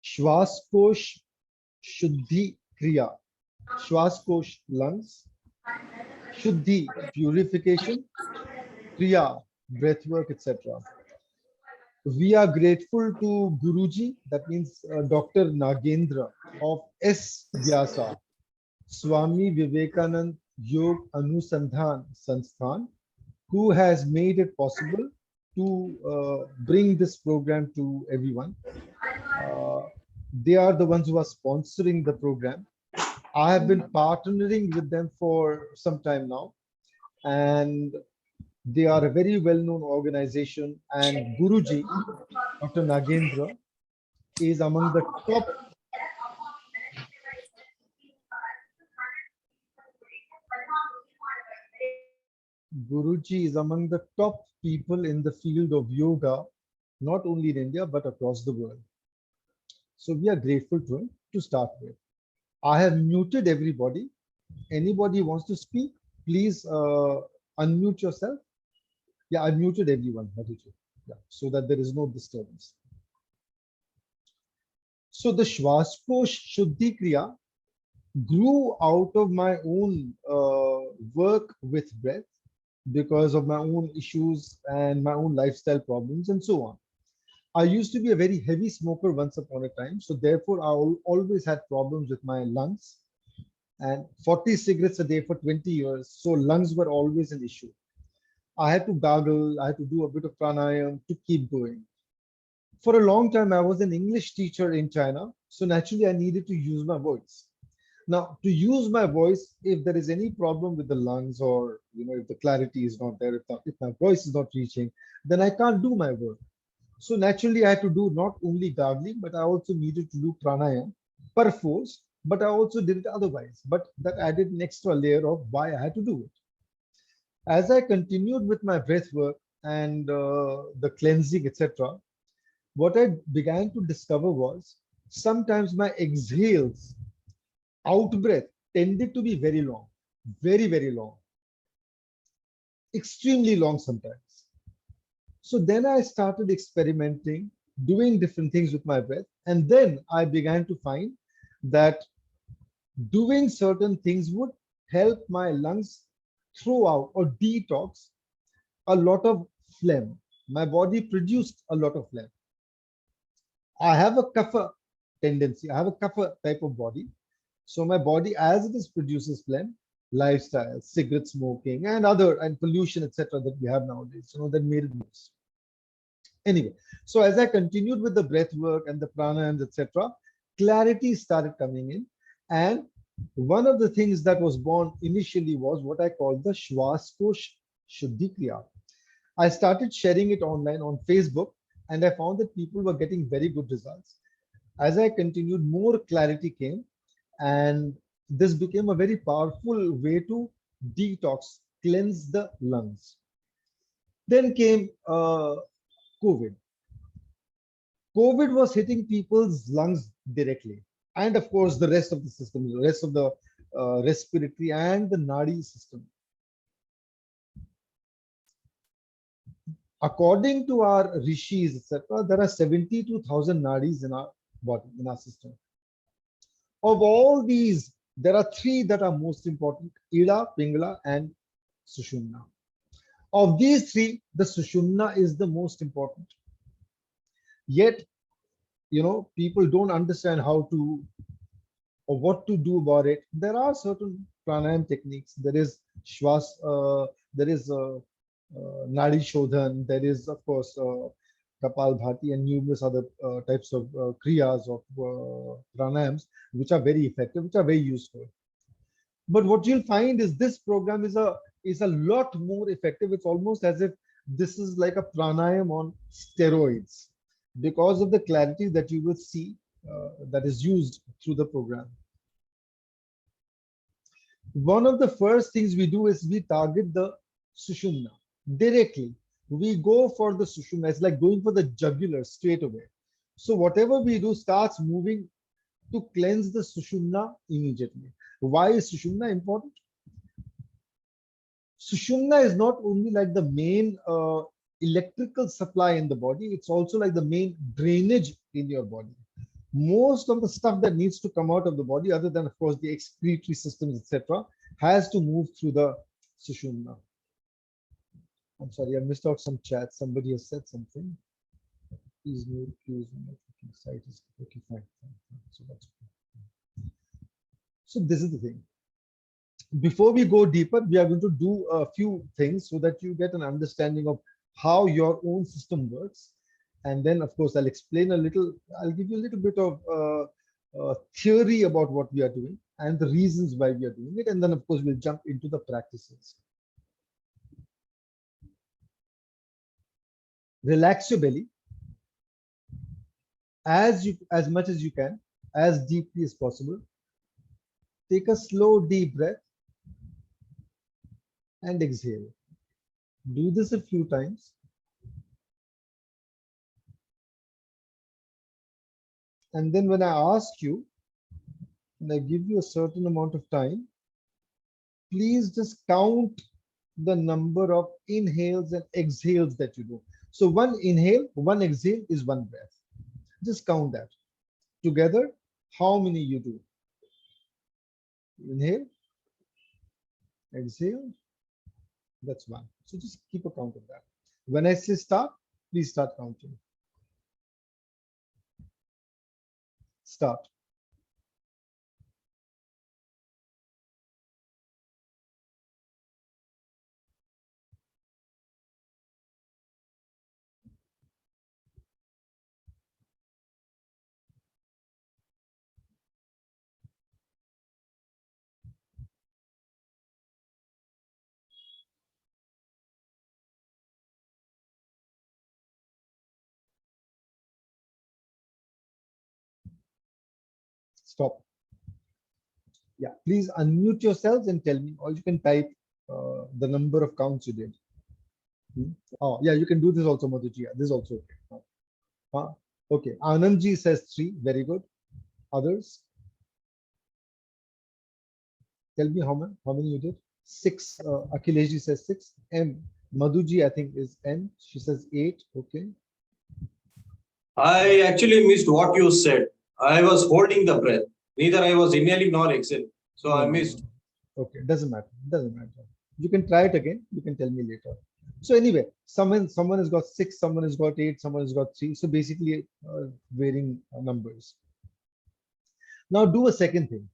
Swaskosh Shuddhi Kriya. Swaskosh lungs, Shuddhi purification, Kriya breath work, etc. We are grateful to Guruji, that means Dr. Nagendra of S-VYASA Swami Vivekanand Yog Anusandhan Sansthan, who has made it possible to bring this program to everyone. They are the ones who are sponsoring the program. I have been partnering with them for some time now, and they are a very well-known organization. And Guruji, Dr. Nagendra, is among the top. Guruji is among the top people in the field of yoga, not only in India but across the world. So we are grateful to him to start with. I have muted everybody. Anybody wants to speak, please unmute yourself. Yeah, I muted everyone. Yeah, so that there is no disturbance. So the Swaskosh Shuddhi Kriya grew out of my own work with breath because of my own issues and my own lifestyle problems and so on. I used to be a very heavy smoker once upon a time, so therefore I always had problems with my lungs, and 40 cigarettes a day for 20 years, so lungs were always an issue. I had to gargle, I had to do a bit of pranayam to keep going. For a long time, I was an English teacher in China, so naturally I needed to use my voice. Now, to use my voice, if there is any problem with the lungs, or if the clarity is not there, if my voice is not reaching, then I can't do my work. So naturally, I had to do not only gargling, but I also needed to do pranayam perforce, but I also did it otherwise. But that added an extra layer of why I had to do it. As I continued with my breath work and the cleansing, etc., what I began to discover was sometimes my exhales, out breath, tended to be very long, very, very long, extremely long sometimes. So then I started experimenting, doing different things with my breath. And then I began to find that doing certain things would help my lungs throw out or detox a lot of phlegm. My body produced a lot of phlegm. I have a kapha tendency. I have a kapha type of body. So my body, as it is, produces phlegm, lifestyle, cigarette smoking, and pollution, etc., that we have nowadays. That made it worse. Anyway, so as I continued with the breath work and the pranayams, etc., clarity started coming in. And one of the things that was born initially was what I call the Swaskosh Shuddhi Kriya. I started sharing it online on Facebook, and I found that people were getting very good results. As I continued, more clarity came, and this became a very powerful way to detox, cleanse the lungs. Then came COVID. COVID was hitting people's lungs directly, and of course the rest of the system, the rest of the respiratory and the nadi system. According to our rishis, etc., there are 72,000 nadis in our body, in our system. Of all these, there are three that are most important: Ida, Pingala, and Sushumna. Of these three, the Sushumna is the most important. Yet, people don't understand how to or what to do about it. There are certain pranayam techniques. There is Shwas, there is Nadi Shodhan, there is, of course, Kapal Bhati, and numerous other types of kriyas of pranayams, which are very effective, which are very useful. But what you'll find is this program is a lot more effective. It's almost as if this is like a pranayam on steroids because of the clarity that you will see that is used through the program. One of the first things we do is we target the Sushumna directly. We go for the Sushumna. It's like going for the jugular straight away. So whatever we do starts moving to cleanse the Sushumna immediately. Why is Sushumna important? Sushumna is not only like the main electrical supply in the body, it's also like the main drainage in your body. Most of the stuff that needs to come out of the body, other than of course the excretory systems, etc., has to move through the Sushumna. I'm sorry, I missed out some chat. Somebody has said something. Please note cues when networking site is okay, fine. So that's okay. So this is the thing. Before we go deeper, we are going to do a few things so that you get an understanding of how your own system works. And then, of course, I'll explain a little, I'll give you a little bit of theory about what we are doing and the reasons why we are doing it. And then, of course, we'll jump into the practices. Relax your belly as much as you can, as deeply as possible. Take a slow, deep breath and exhale. Do this a few times. And then when I ask you, and I give you a certain amount of time, please just count the number of inhales and exhales that you do. So one inhale, one exhale is one breath. Just count that. Together, how many you do? Inhale, exhale, that's one. So just keep a count of that. When I say start, please start counting. Start. Stop. Yeah, please unmute yourselves and tell me, or you can type the number of counts you did. Oh, yeah, you can do this also, Madhuji. Yeah, this is also okay. Okay, Anandji says 3. Very good. Others? Tell me how many you did? 6. Akhilesh says 6. M. Madhuji, I think, is N. She says 8. Okay. I actually missed what you said. I was holding the breath. Neither I was inhaling nor exhaling. So I missed. Okay, doesn't matter. Doesn't matter. You can try it again. You can tell me later. So anyway, someone has got 6, someone has got 8, someone has got 3. So basically, varying numbers. Now do a second thing.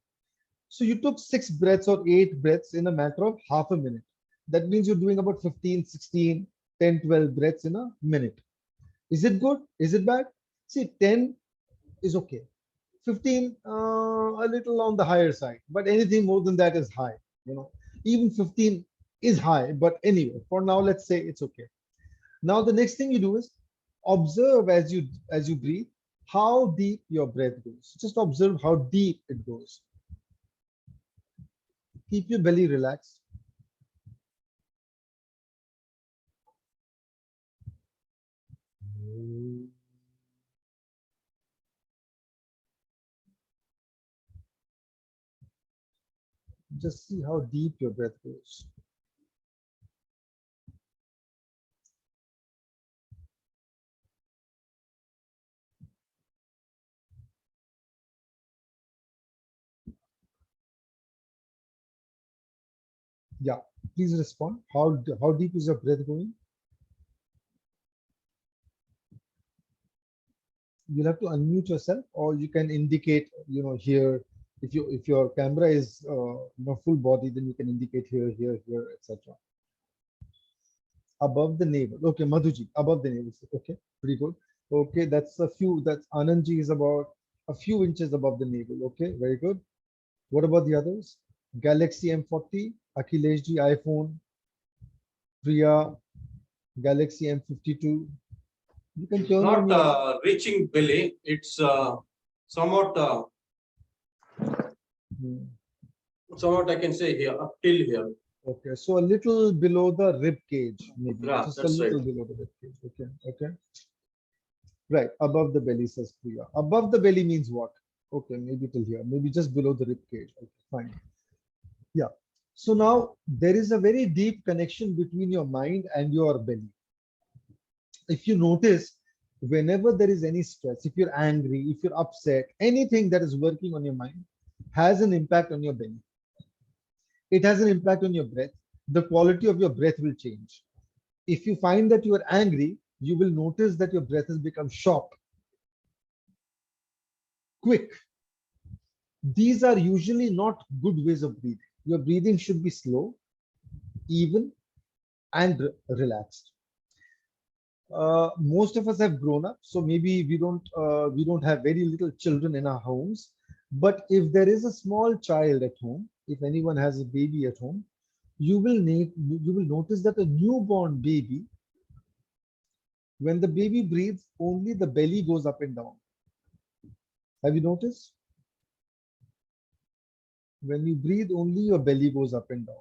So you took 6 breaths or 8 breaths in a matter of half a minute. That means you're doing about 15, 16, 10, 12 breaths in a minute. Is it good? Is it bad? See, 10 is okay. 15, a little on the higher side, but anything more than that is high. Even 15 is high, but anyway, for now, let's say it's okay. Now, the next thing you do is observe as you breathe, how deep your breath goes. Just observe how deep it goes. Keep your belly relaxed. Just see how deep your breath goes. Yeah, please respond. How deep is your breath going? You'll have to unmute yourself, or you can indicate, here. If your camera is full body, then you can indicate here, etc. Above the navel. Okay, Madhuji, above the navel. Okay, pretty good. Okay, that's Anandji is about a few inches above the navel. Okay, very good. What about the others? Galaxy M40, Akhilesh ji, iPhone, Priya, Galaxy M52. You can turn on your... Not reaching belly. It's somewhat somewhat I can say here, up till here. Okay, so a little below the rib cage, maybe. Yeah, Just a that's little right. below the rib cage. Okay, okay. Right, above the belly, says Priya. Above the belly means what? Okay, maybe till here, maybe just below the rib cage. Okay, fine. Yeah. So now there is a very deep connection between your mind and your belly. If you notice, whenever there is any stress, if you're angry, if you're upset, anything that is working on your mind has an impact on your belly. It has an impact on your breath. The quality of your breath will change. If you find that you are angry, you will notice that your breath has become short, quick. These are usually not good ways of breathing. Your breathing should be slow, even, and relaxed. Most of us have grown up, so maybe we don't have very little children in our homes. But if there is a small child at home, if anyone has a baby at home, you will notice that a newborn baby, when the baby breathes, only the belly goes up and down. Have you noticed? When you breathe, only your belly goes up and down.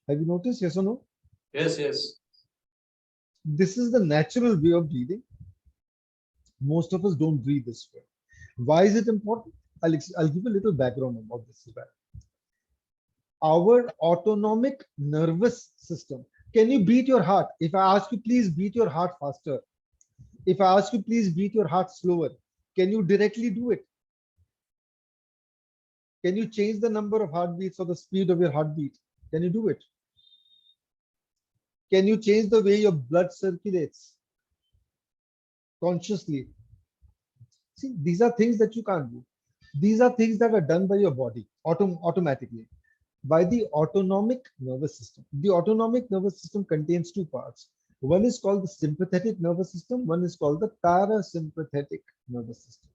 Have you noticed? Yes or no? Yes, yes. This is the natural way of breathing. Most of us don't breathe this way. Why is it important? I'll give a little background about this as well. Our autonomic nervous system. Can you beat your heart? If I ask you, please beat your heart faster. If I ask you, please beat your heart slower, can you directly do it? Can you change the number of heartbeats or the speed of your heartbeat? Can you do it? Can you change the way your blood circulates consciously? See, these are things that you can't do. These are things that are done by your body automatically by the autonomic nervous system. The autonomic nervous system contains two parts. One is called the sympathetic nervous system, one is called the parasympathetic nervous system.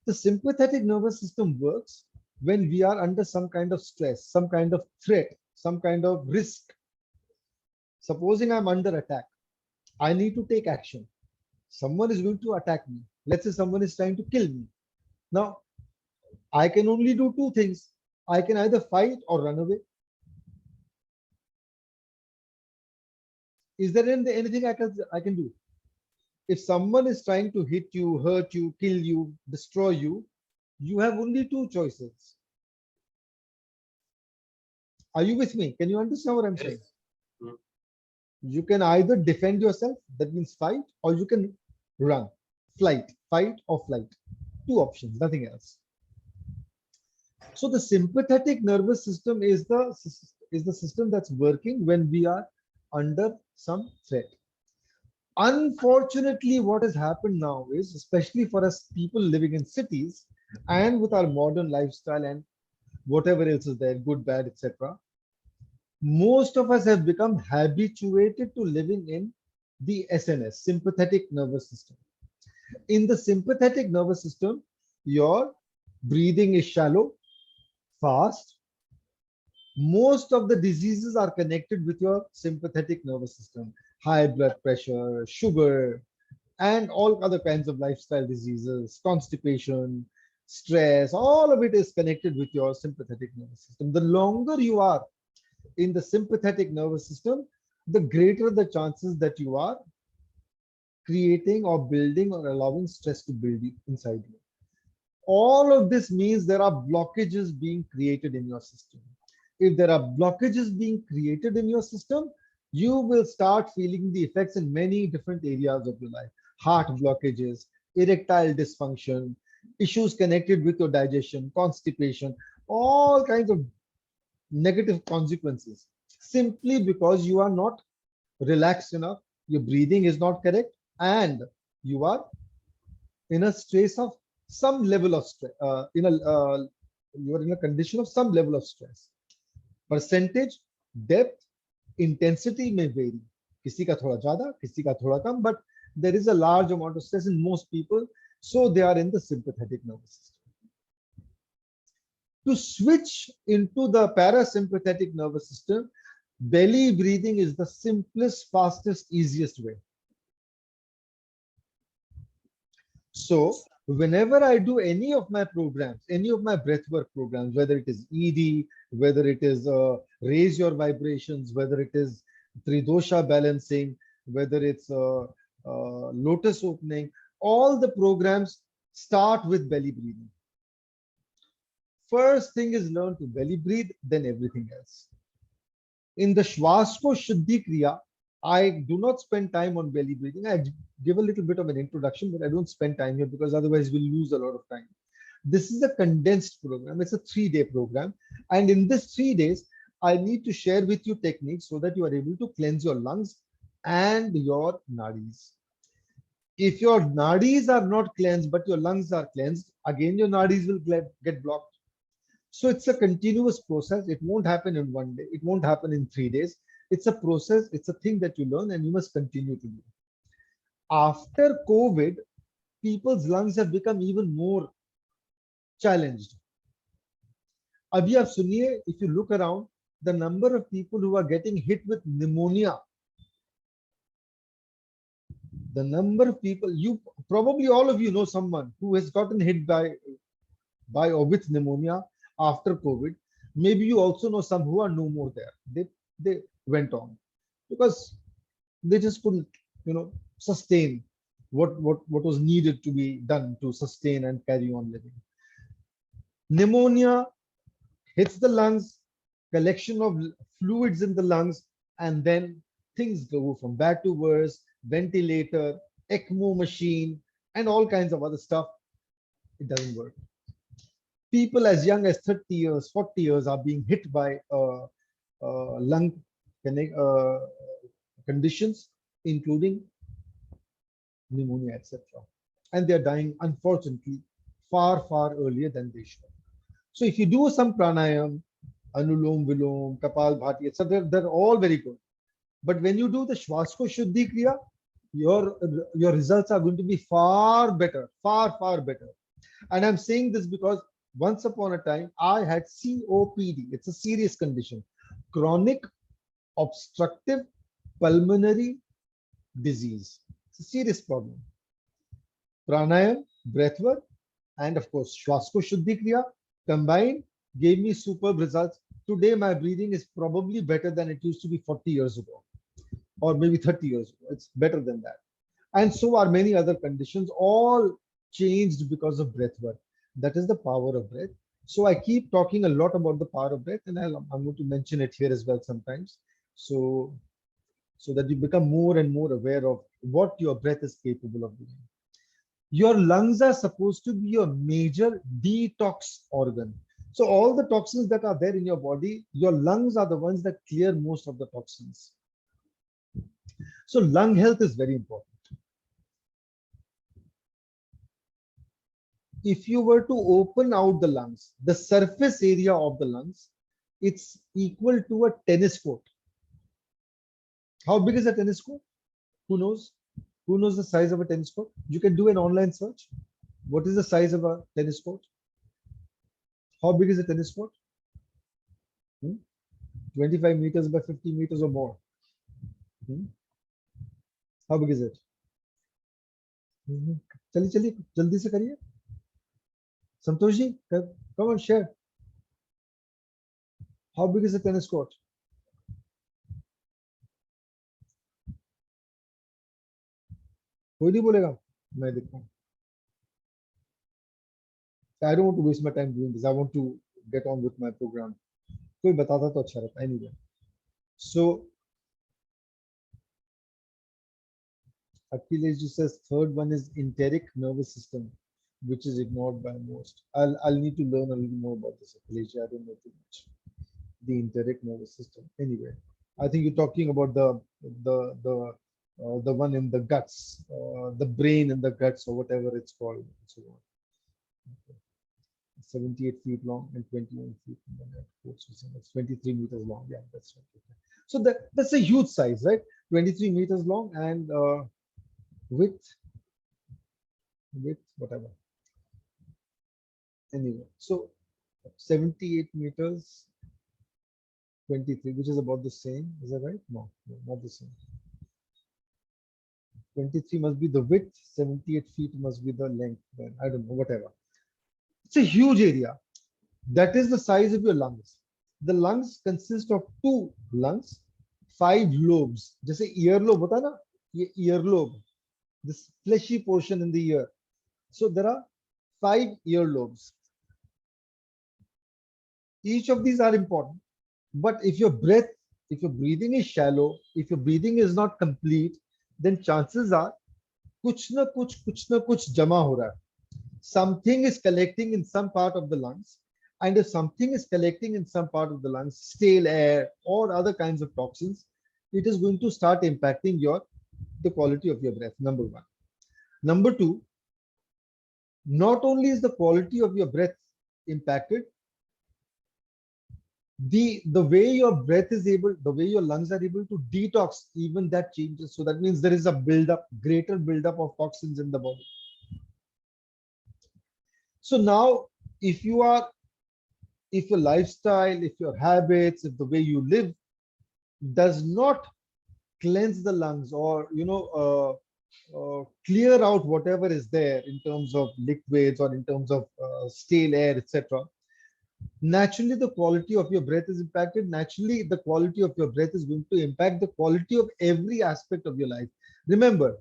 The sympathetic nervous system works when we are under some kind of stress, some kind of threat, some kind of risk. Supposing I'm under attack, I need to take action. Someone is going to attack me. Let's say someone is trying to kill me. Now, I can only do two things. I can either fight or run away. Is there anything I can do? If someone is trying to hit you, hurt you, kill you, destroy you, you have only two choices. Are you with me? Can you understand what I'm Yes. saying? You can either defend yourself, that means fight, or you can run, fight or flight. Two options, nothing else. So the sympathetic nervous system is the system that's working when we are under some threat. Unfortunately, what has happened now is, especially for us people living in cities and with our modern lifestyle and whatever else is there, good, bad, etc., most of us have become habituated to living in the SNS, sympathetic nervous system. In the sympathetic nervous system, your breathing is shallow, fast. Most of the diseases are connected with your sympathetic nervous system. High blood pressure, sugar, and all other kinds of lifestyle diseases, constipation, stress, all of it is connected with your sympathetic nervous system. The longer you are in the sympathetic nervous system, the greater the chances that you are creating or building or allowing stress to build inside you. All of this means there are blockages being created in your system. If there are blockages being created in your system, you will start feeling the effects in many different areas of your life. Heart blockages, erectile dysfunction, issues connected with your digestion, constipation, all kinds of negative consequences, simply because you are not relaxed enough, your breathing is not correct, and you are in a stress of some level of stress, you are in a condition of some level of stress. Percentage, depth, intensity may vary. किसी का थोड़ा ज़्यादा, किसी का थोड़ा कम, but there is a large amount of stress in most people, so they are in the sympathetic nervous system. To switch into the parasympathetic nervous system, belly breathing is the simplest, fastest, easiest way. So whenever I do any of my programs, any of my breathwork programs, whether it is ED, whether it is raise your vibrations, whether it is Tridosha balancing, whether it's lotus opening, all the programs start with belly breathing. First thing is learn to belly breathe, then everything else. In the Swaskosh Shuddhi Kriya, I do not spend time on belly breathing. I give a little bit of an introduction, but I don't spend time here because otherwise we'll lose a lot of time. This is a condensed program. It's a 3-day program. And in this 3 days, I need to share with you techniques so that you are able to cleanse your lungs and your nadis. If your nadis are not cleansed, but your lungs are cleansed, again your nadis will get blocked. So it's a continuous process. It won't happen in 1 day. It won't happen in 3 days. It's a process. It's a thing that you learn and you must continue to do. After COVID, people's lungs have become even more challenged. Abhi aap suniye, if you look around, the number of people who are getting hit with pneumonia, the number of people, you probably all of you know someone who has gotten hit by or with pneumonia after COVID. Maybe you also know some who are no more there. They went on because they just couldn't, sustain what was needed to be done to sustain and carry on living. Pneumonia hits the lungs, collection of fluids in the lungs, and then things go from bad to worse. Ventilator, ECMO machine, and all kinds of other stuff. It doesn't work. People as young as 30 years, 40 years are being hit by lung conditions, including pneumonia, etc. And they're dying, unfortunately, far, far earlier than they should. So if you do some pranayam, anulom, vilom, kapal bhati, etc., they're all very good. But when you do the Swaskosh Shuddhi Kriya, your results are going to be far better, far, far better. And I'm saying this because once upon a time, I had COPD. It's a serious condition, chronic obstructive pulmonary disease. It's a serious problem. Pranayam, breathwork, and of course, Swaskosh Shuddhi Kriya combined gave me superb results. Today, my breathing is probably better than it used to be 40 years ago, or maybe 30 years ago. It's better than that. And so are many other conditions, all changed because of breath work. That is the power of breath. So I keep talking a lot about the power of breath, and I'm going to mention it here as well sometimes. So that you become more and more aware of what your breath is capable of doing. Your lungs are supposed to be your major detox organ. So all the toxins that are there in your body, your lungs are the ones that clear most of the toxins. So lung health is very important. If you were to open out the lungs, the surface area of the lungs, it's equal to a tennis court. How big is a tennis court? Who knows? Who knows the size of a tennis court? You can do an online search. What is the size of a tennis court? How big is a tennis court? 25 meters by 50 meters or more. How big is it? चलिए चलिए जल्दी से करिए. Santosh ji, come on, share. How big is a tennis court? कोई नहीं बोलेगा, मैं देखता हूँ. I don't want to waste my time doing this. I want to get on with my program. कोई बताता तो अच्छा रहता. Anyway, so Achilles says third one is enteric nervous system, which is ignored by most. I'll need to learn a little more about this. Achilles, I don't know too much. The enteric nervous system. Anyway, I think you're talking about the one in the guts, the brain in the guts, or whatever it's called. So on. Okay. 78 feet long and 21 feet in the neck. It's 23 meters long. Yeah, that's right. Okay. So that's a huge size, right? 23 meters long and width whatever. Anyway, so 78 meters, 23, which is about the same. Is that right? No, not the same. 23 must be the width, 78 feet must be the length. Then I don't know, whatever. It's a huge area. That is the size of your lungs. The lungs consist of 2 lungs, 5 lobes. Just say earlobe hota na? Ye earlobe. This fleshy portion in the ear. So there are 5 earlobes. Each of these are important. But if your breath, if your breathing is shallow, if your breathing is not complete, then chances are कुछ जमा हो रहा है. Something is collecting in some part of the lungs, and if something is collecting in some part of the lungs, stale air or other kinds of toxins, it is going to start impacting the quality of your breath. Number one. Number two, not only is the quality of your breath impacted, the way your breath is able, the way your lungs are able to detox, even that changes. So that means there is a buildup, greater buildup of toxins in the body. So now, if you are, if your lifestyle, if your habits, if the way you live does not cleanse the lungs, or clear out whatever is there in terms of liquids or in terms of stale air, etc., naturally the quality of your breath is impacted. Naturally, the quality of your breath is going to impact the quality of every aspect of your life. Remember,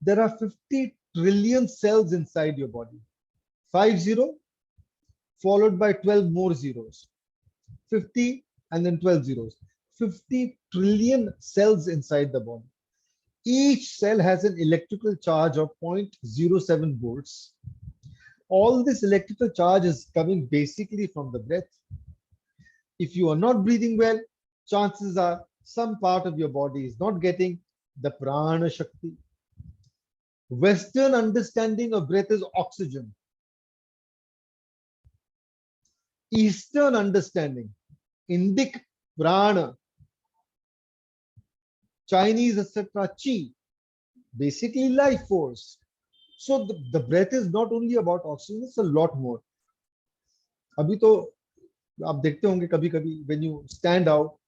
there are 50 trillion cells inside your body. 50 followed by 12 more zeros. 50 and then 12 zeros. 50 trillion cells inside the body. Each cell has an electrical charge of 0.07 volts. All this electrical charge is coming basically from the breath. If you are not breathing well, chances are some part of your body is not getting the prana shakti. Western understanding of breath is oxygen. Eastern understanding, Indic prana, Chinese, etc., chi, basically life force. So the breath is not only about oxygen, it's a lot more. अभी तो आप देखते होंगे कभी-कभी when you stand out,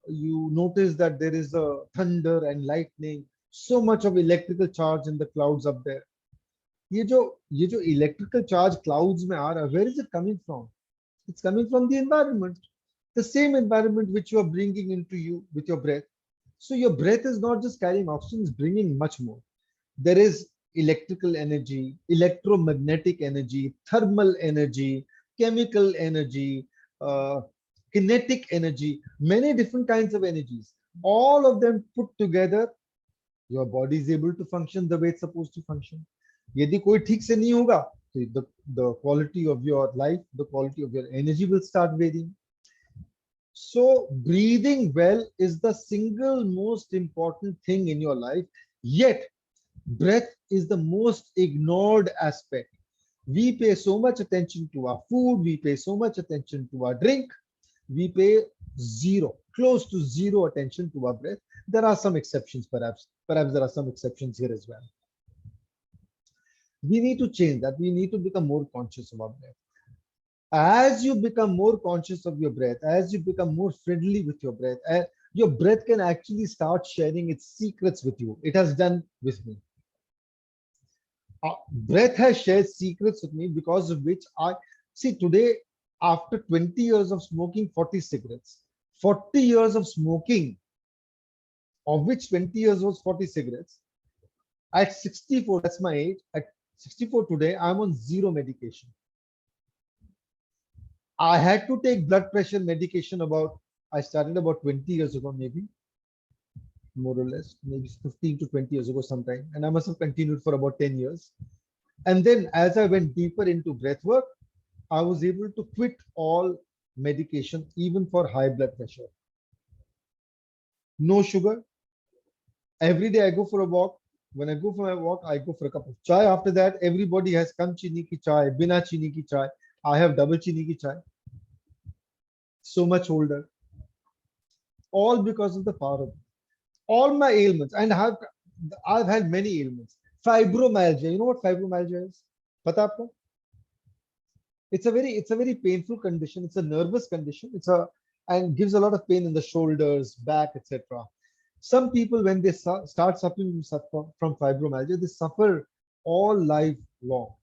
you notice that there is a thunder and lightning, so much of electrical charge in the clouds up there. ये जो electrical charge clouds में आ रहा है, where is it coming from? It's coming from the environment, the same environment which you are bringing into you with your breath. So your breath is not just carrying oxygen, it's bringing much more. There is electrical energy, electromagnetic energy, thermal energy, chemical energy, kinetic energy, many different kinds of energies. All of them put together, your body is able to function the way it's supposed to function. यदि कोई ठीक से नहीं होगा, तो the quality of your life, the quality of your energy will start varying. So breathing well is the single most important thing in your life, yet breath is the most ignored aspect. We pay so much attention to our food, we pay so much attention to our drink, we pay close to zero attention to our breath. There are some exceptions, perhaps there are some exceptions here as well. We need to change that. We need to become more conscious of our breath. As you become more conscious of your breath, as you become more friendly with your breath can actually start sharing its secrets with you. It has done with me. Breath has shared secrets with me, because of which I see today, after 20 years of smoking 40 cigarettes, 40 years of smoking, of which 20 years was 40 cigarettes, at 64, that's my age, at 64 today, I'm on zero medication. I had to take blood pressure medication I started about 20 years ago, maybe, more or less, maybe 15 to 20 years ago sometime. And I must have continued for about 10 years. And then as I went deeper into breath work, I was able to quit all medication, even for high blood pressure. No sugar. Every day I go for a walk. When I go for my walk, I go for a cup of chai. After that, everybody has kam chini ki chai, bina chini ki chai. I have double chini ki chai. So much older. All because of the power of all my ailments. And I've had many ailments. Fibromyalgia. You know what fibromyalgia is? Pata aapko? It's a very painful condition. It's a nervous condition. And gives a lot of pain in the shoulders, back, etc. Some people, when they start suffering from fibromyalgia, they suffer all life long.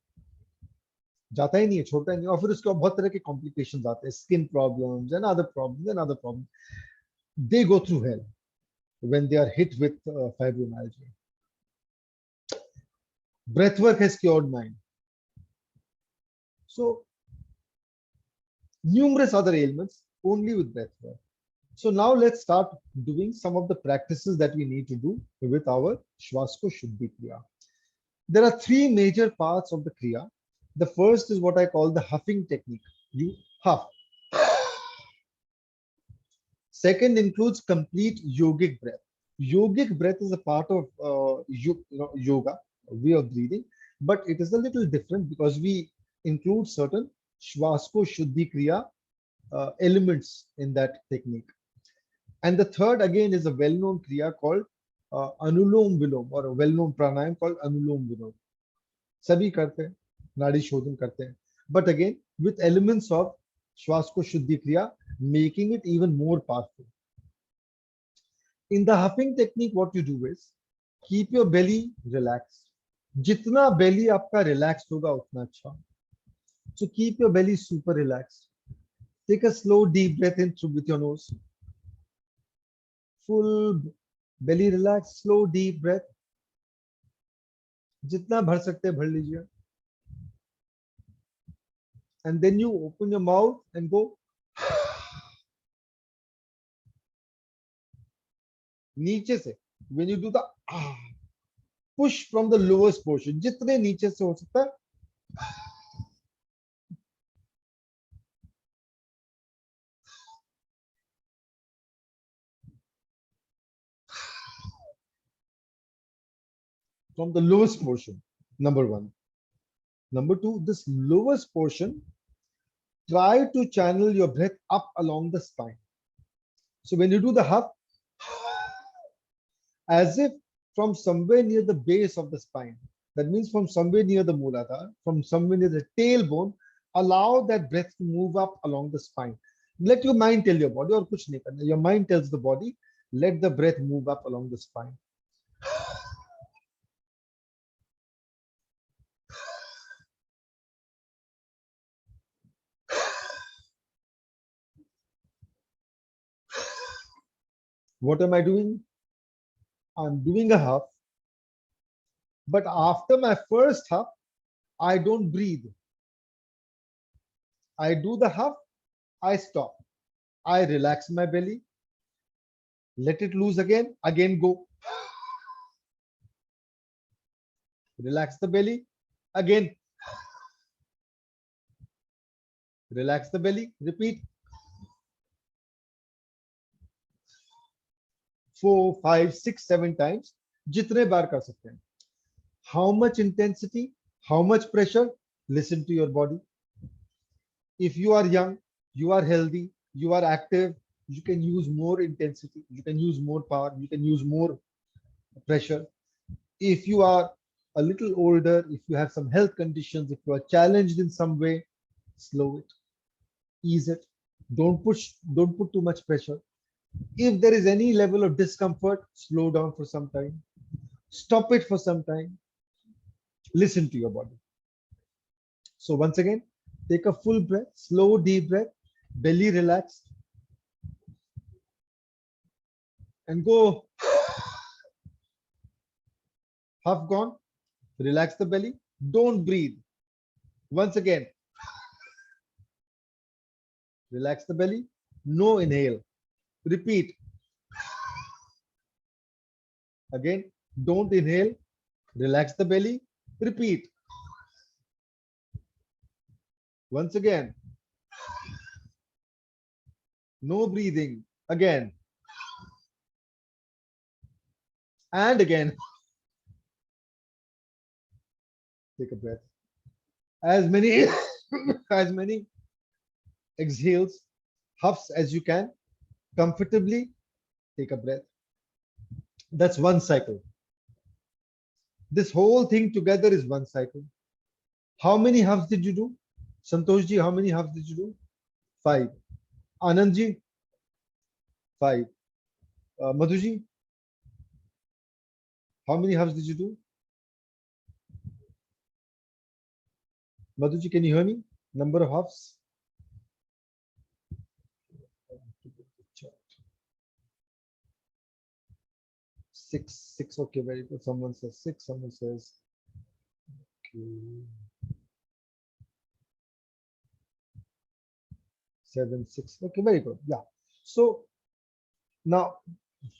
जाता ही नहीं है, छोड़ता ही नहीं, और फिर उसके बहुत तरह के complications आते हैं, skin problems and other problems. They go through hell when they are hit with fibromyalgia. Breathwork has cured mine. So numerous other ailments only with breath work. So now let's start doing some of the practices that we need to do with our Swaskosh Shuddhi Kriya. There are three major parts of the Kriya. The first is what I call the huffing technique. You huff. Second includes complete yogic breath. Yogic breath is a part of yoga, a way of breathing, but it is a little different because we include certain Shvasko Shuddhi Kriya elements in that technique. And the third again is a well-known Kriya called Anulom Vilom, or a well-known pranayam called Anulom Vilom. सभी करते हैं, नाड़ी शोधन करते हैं, but again with elements of Shvasko Shuddhi Kriya, making it even more powerful. In the huffing technique, what you do is keep your belly relaxed. जितना belly आपका relaxed होगा उतना अच्छा. So keep your belly super relaxed. Take a slow deep breath in through with your nose. Full belly relaxed, slow deep breath. जितना भर सकते हैं भर लीजिए. And then you open your mouth and go. नीचे से, when you do the push from the lowest portion, जितने नीचे से हो सकता है, from the lowest portion, number one. Number two, this lowest portion, try to channel your breath up along the spine. So when you do the huff, as if from somewhere near the base of the spine, that means from somewhere near the Mooladhara, from somewhere near the tailbone, allow that breath to move up along the spine. Let your mind tell your body, or kuch nahi karna. Your mind tells the body, let the breath move up along the spine. What am I doing? I'm doing a huff, but after my first huff, I don't breathe. I do the huff, I stop. I relax my belly, let it loose again go. Relax the belly, again. Relax the belly, repeat. 4, 5, 6, 7 times. जितने बार कर सकते हैं. How much intensity? How much pressure? Listen to your body. If you are young, you are healthy, you are active, you can use more intensity, you can use more power, you can use more pressure. If you are a little older, if you have some health conditions, if you are challenged in some way, slow it, ease it. Don't put too much pressure. If there is any level of discomfort, slow down for some time. Stop it for some time. Listen to your body. So once again, take a full breath, slow, deep breath, belly relaxed, and go. Half gone. Relax the belly. Don't breathe. Once again, relax the belly. No inhale. Repeat. Again, don't inhale. Relax the belly. Repeat. Once again. No breathing. Again. And again. Take a breath. As many as many exhales, huffs as you can. Comfortably take a breath. That's one cycle. This whole thing together is one cycle. How many huffs did you do? Santosh ji, how many huffs did you do? 5. Anand ji? 5. Madhu ji? How many huffs did you do? Madhu ji, can you hear me? Number of huffs? 6. Okay, very good. Someone says 6. Someone says, okay. 7, 6. Okay, very good. Yeah. So now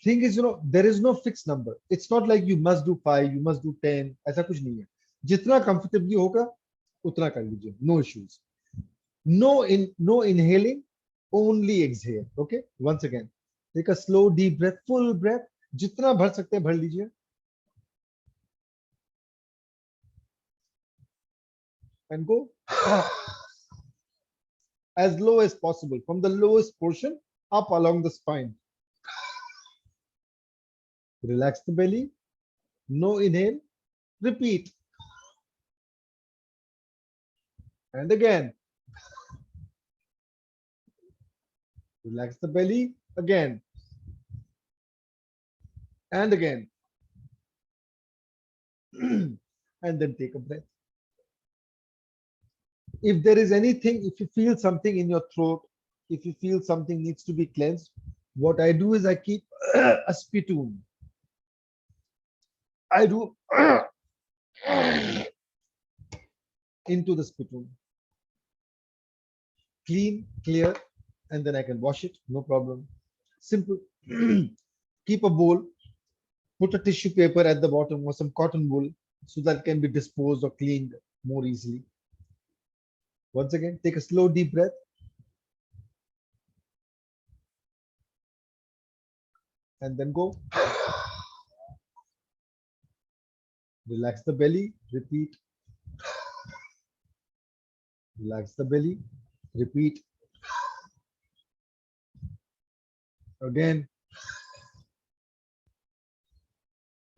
thing is, there is no fixed number. It's not like you must do 5, you must do 10. ऐसा कुछ नहीं है. जितना comfortably होगा उतना कर लीजिए. No issues. No inhaling, only exhale. Okay. Once again, take a slow deep breath, full breath. जितना भर सकते हैं भर लीजिए. And go as low as possible from the lowest portion up along the spine. Relax the belly. No inhale. Repeat. And again. Relax the belly. Again. And again. And then take a breath. If there is anything, if you feel something in your throat, if you feel something needs to be cleansed, what I do is I keep a spittoon. I do into the spittoon. Clean, clear, and then I can wash it, no problem. Simple. Keep a bowl, put a tissue paper at the bottom or some cotton wool so that it can be disposed or cleaned more easily. Once again, take a slow deep breath. And then go. Relax the belly, repeat. Relax the belly, repeat. Again.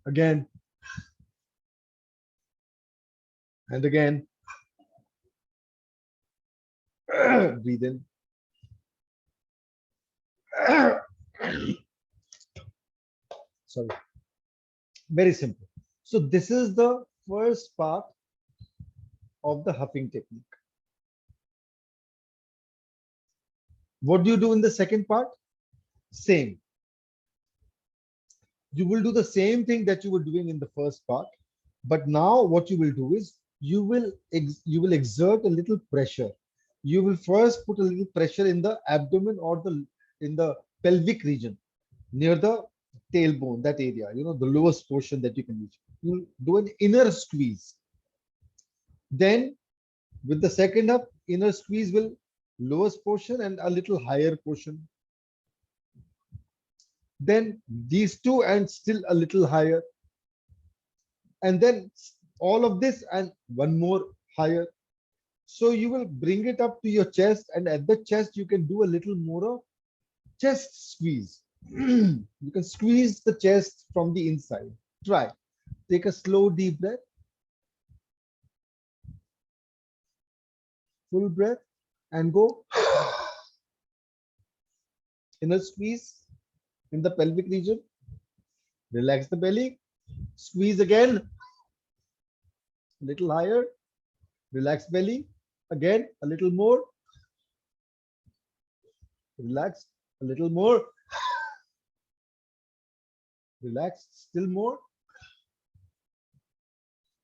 Again. And again. Breathe in. Sorry. Very simple. So this is the first part of the huffing technique. What do you do in the second part? Same. You will do the same thing that you were doing in the first part, but now what you will do is you will exert a little pressure. You will first put a little pressure in the abdomen or in the pelvic region near the tailbone, that area, the lowest portion that you can reach. You do an inner squeeze. Then with the second up, inner squeeze will lowest portion and a little higher portion. Then these two and still a little higher. And then all of this and one more higher. So you will bring it up to your chest, and at the chest you can do a little more of chest squeeze. You can squeeze the chest from the inside. Try. Take a slow deep breath. Full breath and go. Inner squeeze in the pelvic region. Relax the belly. Squeeze again. A little higher. Relax belly. Again, a little more. Relax a little more. Relax still more.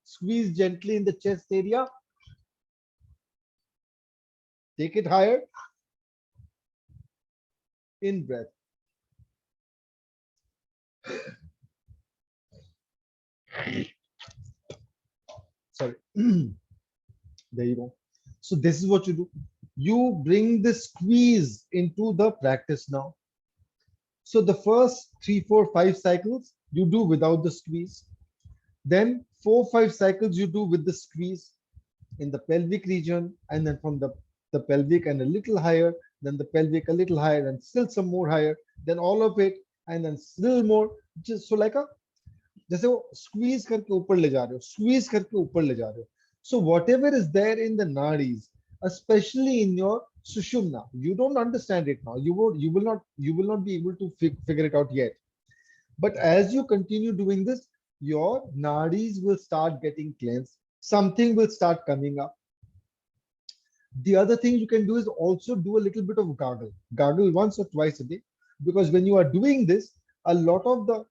Squeeze gently in the chest area. Take it higher. In breath. Sorry. There you go. So this is what you do. You bring the squeeze into the practice now. So the first 3, 4, 5 cycles you do without the squeeze. Then 4, 5 cycles you do with the squeeze in the pelvic region, and then from the pelvic and a little higher, then the pelvic a little higher, and still some more higher, then all of it, and then still more. Just so like a जैसे वो squeeze करके ऊपर ले जा रहे हो, squeeze करके ऊपर ले जा रहे हो. So whatever is there in the nadis, especially in your sushumna, you don't understand it now. You will not be able to figure it out yet. But as you continue doing this, your nadis will start getting cleansed. Something will start coming up. The other thing you can do is also do a little bit of gargle once or twice a day, because when you are doing this, a lot of the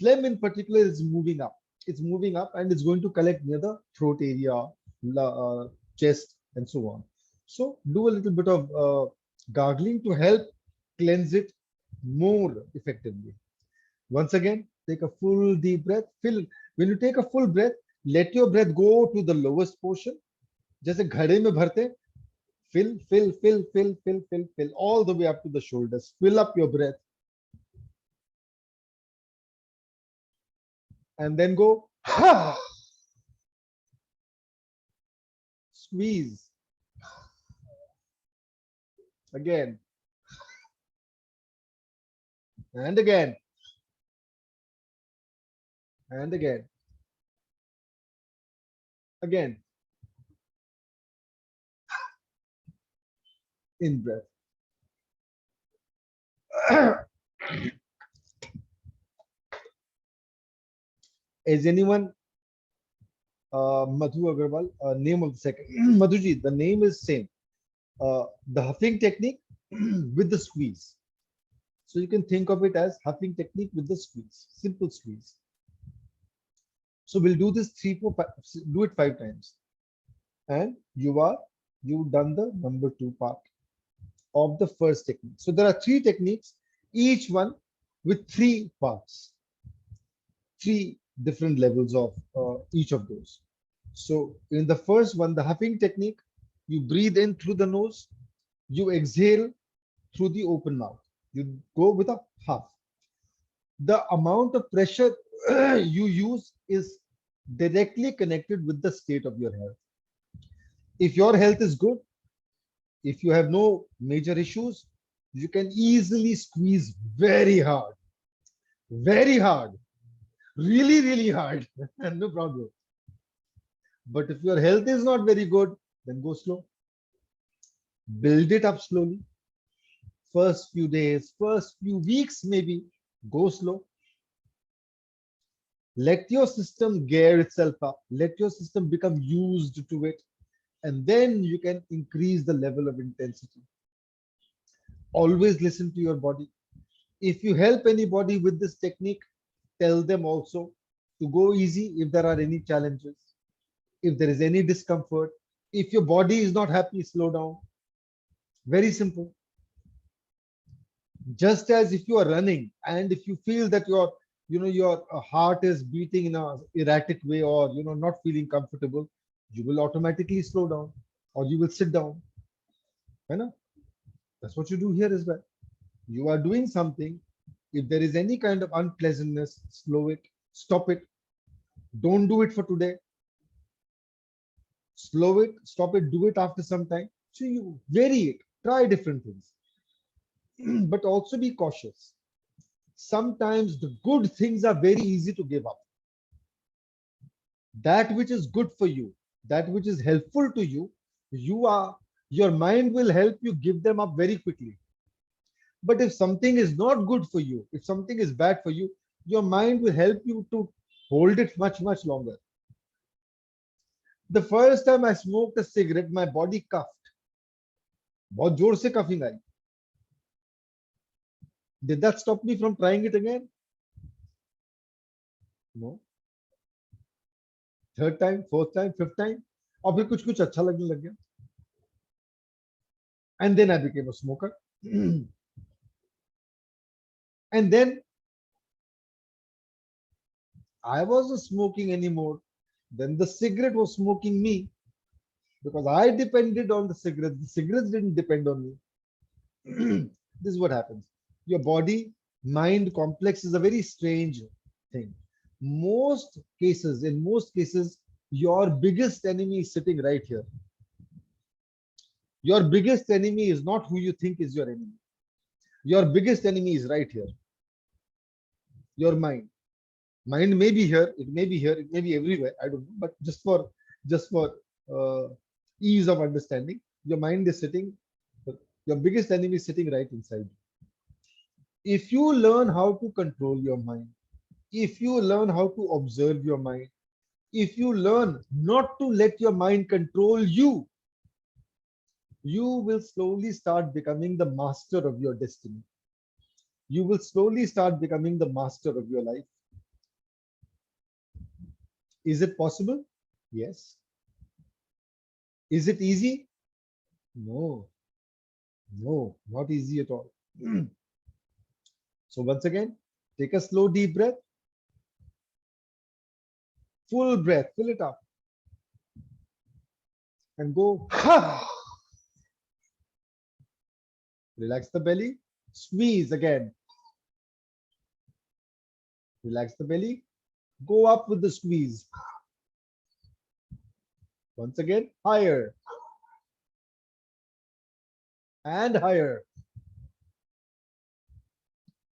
phlegm in particular is moving up. It's moving up and it's going to collect near the throat area, chest, and so on. So do a little bit of gargling to help cleanse it more effectively. Once again, take a full deep breath. Fill. When you take a full breath, let your breath go to the lowest portion. जैसे घड़े में भरते, fill all the way up to the shoulders. Fill up your breath and then go squeeze again and again and again, in breath. Is anyone Madhu Agarwal, name of the second? Madhuji, the name is same. The huffing technique with the squeeze. So you can think of it as huffing technique with the squeeze, simple squeeze. So we'll do this do it 5 times, and you've done the number 2 part of the first technique. So there are 3 techniques, each one with 3 parts, 3 different levels of each of those. So in the first one, the huffing technique, you breathe in through the nose, you exhale through the open mouth. You go with a huff. The amount of pressure you use is directly connected with the state of your health. If your health is good, if you have no major issues, you can easily squeeze very hard, really, really hard, and no problem. But if your health is not very good, then go slow. Build it up slowly. First few days, first few weeks, maybe go slow. Let your system gear itself up. Let your system become used to it. And then you can increase the level of intensity. Always listen to your body. If you help anybody with this technique, tell them also to go easy if there are any challenges, if there is any discomfort. If your body is not happy, slow down. Very simple. Just as if you are running and if you feel that your heart is beating in a erratic way, or not feeling comfortable, you will automatically slow down or you will sit down. You know, that's what you do here as well. You are doing something. If there is any kind of unpleasantness, slow it, stop it. Don't do it for today. Slow it, stop it, do it after some time. So you vary it, try different things, but also be cautious. Sometimes the good things are very easy to give up. That which is good for you, that which is helpful to you, your mind will help you give them up very quickly. But if something is not good for you, if something is bad for you, your mind will help you to hold it much, much longer. The first time I smoked a cigarette, my body coughed. बहुत जोर से coughing I. Did that stop me from trying it again? No. Third time, fourth time, fifth time, और फिर कुछ कुछ अच्छा लगने लग गया. And then I became a smoker. And then I wasn't smoking anymore. Then the cigarette was smoking me, because I depended on the cigarette. The cigarettes didn't depend on me. This is what happens. Your body mind complex is a very strange thing. In most cases, your biggest enemy is sitting right here. Your biggest enemy is not who you think is your enemy. Your biggest enemy is right here. Your mind. Mind may be here, it may be here, it may be everywhere. I don't know, but just for ease of understanding, your mind is sitting. Your biggest enemy is sitting right inside. If you learn how to control your mind, if you learn how to observe your mind, if you learn not to let your mind control you, you will slowly start becoming the master of your destiny. You will slowly start becoming the master of your life. Is it possible? Yes. Is it easy? No. No, not easy at all. So once again, take a slow deep breath, full breath, fill it up and go. Relax the belly, squeeze again. Relax the belly, go up with the squeeze. Once again, higher and higher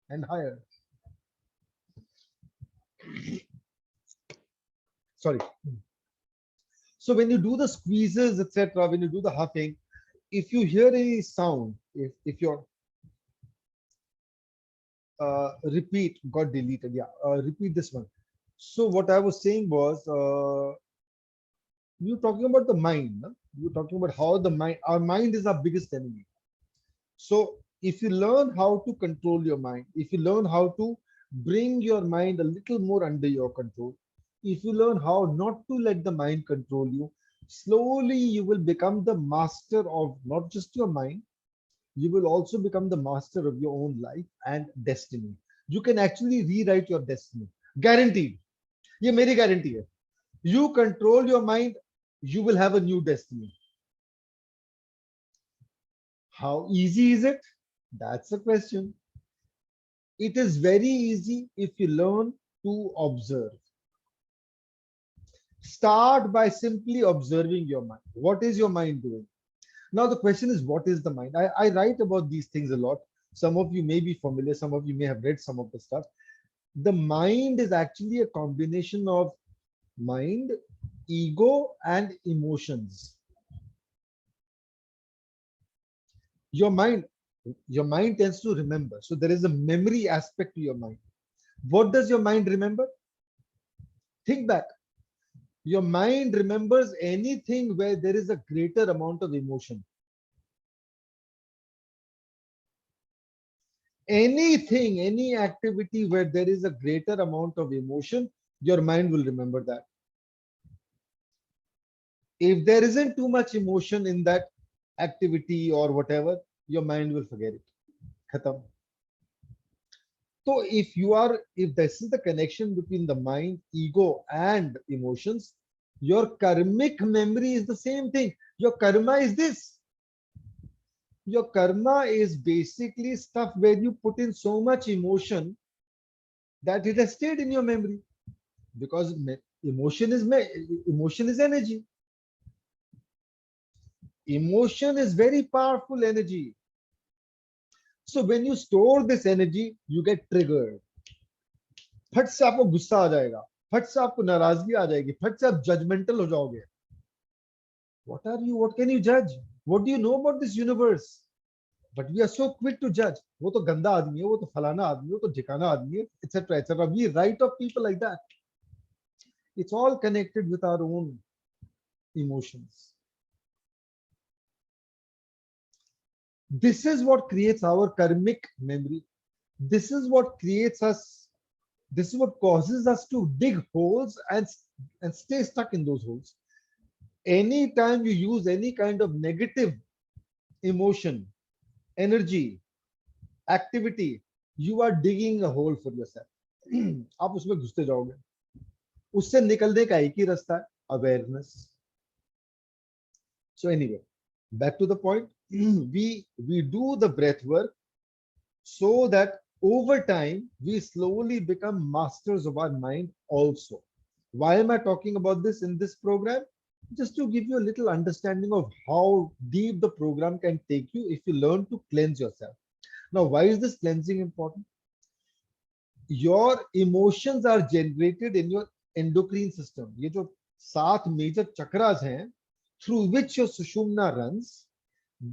and higher. Sorry. So when you do the squeezes, etc., when you do the huffing, if you hear any sound, if your repeat got deleted, yeah, repeat this one. So what I was saying was, you're talking about the mind. No? You're talking about how the mind, our mind is our biggest enemy. So if you learn how to control your mind, if you learn how to bring your mind a little more under your control, if you learn how not to let the mind control you, slowly you will become the master of not just your mind, you will also become the master of your own life and destiny. You can actually rewrite your destiny. Guaranteed. ये मेरी guarantee है. You control your mind, you will have a new destiny. How easy is it? That's the question. It is very easy if you learn to observe. Start by simply observing your mind. What is your mind doing? Now, the question is, what is the mind? I write about these things a lot. Some of you may be familiar, some of you may have read some of the stuff. The mind is actually a combination of mind, ego, and emotions. Your mind, your mind tends to remember. So there is a memory aspect to your mind. What does your mind remember? Think back. Your mind remembers anything where there is a greater amount of emotion. Anything, any activity where there is a greater amount of emotion, your mind will remember that. If there isn't too much emotion in that activity or whatever, your mind will forget it. Khatam. So if this is the connection between the mind, ego, and emotions, your karmic memory is the same thing. Your karma is this. Your karma is basically stuff where you put in so much emotion that it has stayed in your memory, because emotion is energy. Emotion is very powerful energy. So when you store this energy, you get triggered. फट से आपको गुस्सा आ जाएगा, फट से आपको नाराजगी आ जाएगी, फट से आप जजमेंटल हो जाओगे. What are you? What can you judge? What do you know about this universe? But we are so quick to judge. वो तो गंदा आदमी है, वो तो फलाना आदमी है, वो तो ठिकाना आदमी है, etc. etc. We write off people like that. It's all connected with our own emotions. This is what creates our karmic memory. This is what creates us. This is what causes us to dig holes and stay stuck in those holes. Anytime you use any kind of negative emotion, energy, activity, you are digging a hole for yourself. आप उसमें घुसते जाओगे. उससे निकलने का एक ही रास्ता है, awareness. So anyway, back to the point. We do the breath work so that over time we slowly become masters of our mind also. Why am I talking about this in this program? Just to give you a little understanding of how deep the program can take you if you learn to cleanse yourself. Now, why is this cleansing important? Your emotions are generated in your endocrine system. ये जो 7 major chakras हैं, through which your sushumna runs,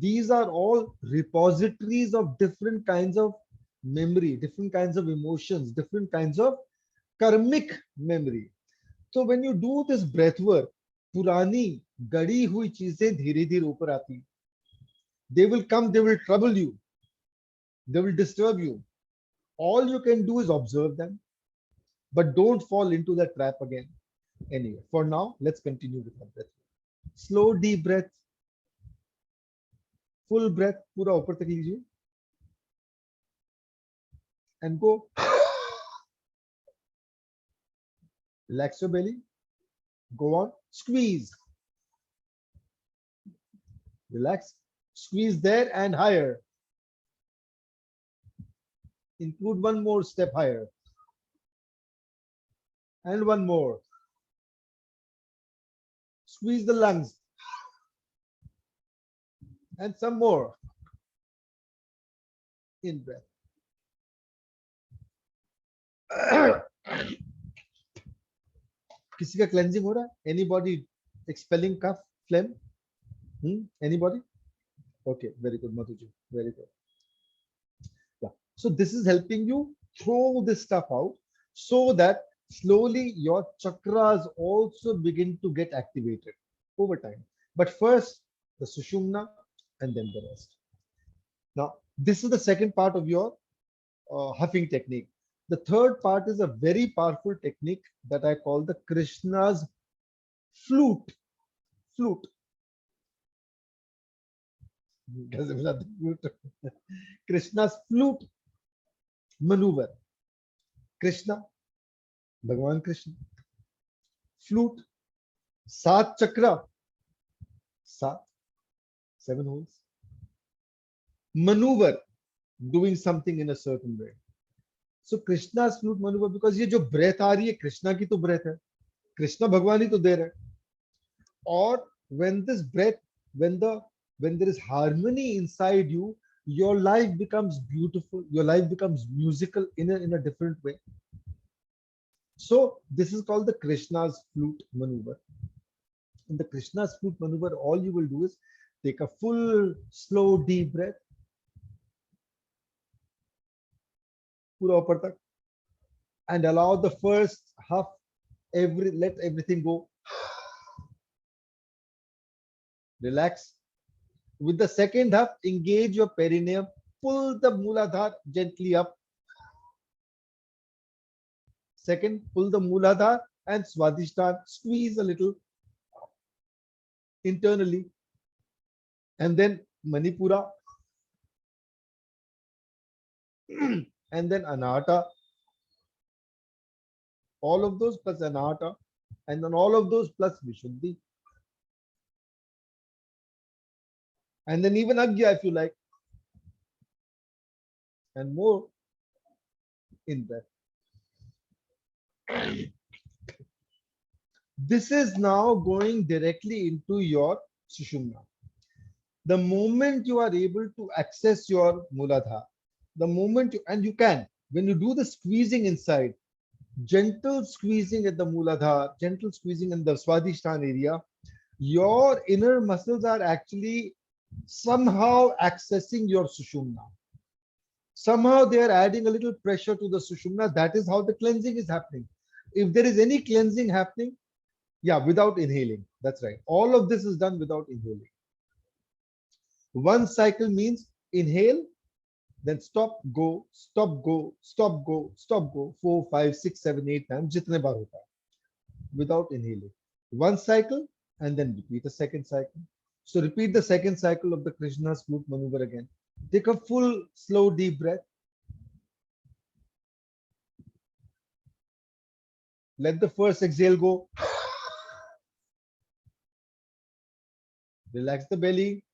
these are all repositories of different kinds of memory, different kinds of emotions, different kinds of karmic memory. So when you do this breath work, पुरानी गड़ी हुई चीजें धीरे धीरे ऊपर आती. They will come, they will trouble you, they will disturb you. All you can do is observe them, but don't fall into that trap again. Anyway, for now, let's continue with our breath. Slow, deep breath. full breath, पूरा ऊपर तक लीजिए, and go. Relax your belly. Go on. Squeeze. Relax. Squeeze there and higher. Include one more step higher. And one more. Squeeze the lungs. And some more. In breath. किसी का cleansing हो रहा है? Anybody expelling cough, phlegm? Anybody? Okay, very good, Madhuji. Very good. Yeah. So this is helping you throw this stuff out so that slowly your chakras also begin to get activated over time. But first, the Sushumna and then the rest. Now, this is the second part of your huffing technique. The third part is a very powerful technique that I call the Krishna's flute. Flute. Krishna's flute maneuver. Krishna, Bhagwan Krishna. Flute, सात chakra, सात, 7 holes. Maneuver, doing something in a certain way. So Krishna's flute maneuver, because ये जो breath आ रही है कृष्णा की तो breath है, कृष्णा भगवान ही तो दे रहे हैं. Or when this breath, when there is harmony inside you, your life becomes beautiful, your life becomes musical in a different way. So this is called the Krishna's flute maneuver. In the Krishna's flute maneuver, all you will do is take a full, slow, deep breath. पूरा ऊपर तक, and allow the first huff, let everything go. Relax. With the second huff, engage your perineum, pull the Mooladhara gently up. Second, pull the Mooladhara and Swadhisthana, squeeze a little internally. And then Manipura. And then Anahata. All of those plus Anahata. And then all of those plus Vishuddhi. And then even Agya if you like. And more in that. This is now going directly into your Sushumna. The moment you are able to access your Mooladhara, the moment you can, when you do the squeezing inside, gentle squeezing at the Mooladhara, gentle squeezing in the Swadhisthana area, your inner muscles are actually somehow accessing your Sushumna. Somehow they are adding a little pressure to the Sushumna. That is how the cleansing is happening. If there is any cleansing happening, yeah, without inhaling. That's right. All of this is done without inhaling. One cycle means inhale, then stop, go, stop, go, stop, go, stop, go, 4, 5, 6, 7, 8 times, jitne baar hota hai, without inhaling. One cycle and then repeat a second cycle. So repeat the second cycle of the Krishna's flute maneuver again. Take a full, slow, deep breath. Let the first exhale go. Relax the belly.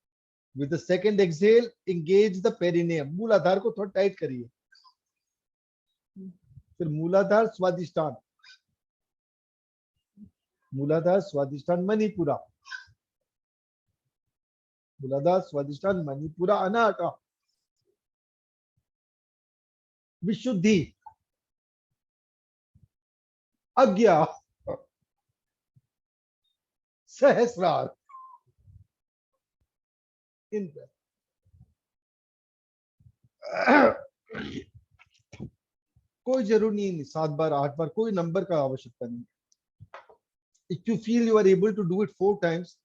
With the second exhale, engage the perineum. Mooladhara को थोड़ा tight करिए. फिर मूलाधार स्वादिष्ठान. मूलाधार स्वादिष्ठान मणिपुरा. मूलाधार स्वादिष्ठान मणिपुरा अनाहता. विशुद्धि. अज्ञा. सहस्रार. In breath. कोई जरूरी नहीं 7 बार 8 बार कोई नंबर का आवश्यकता नहीं. If you feel you are able to do it 4 times,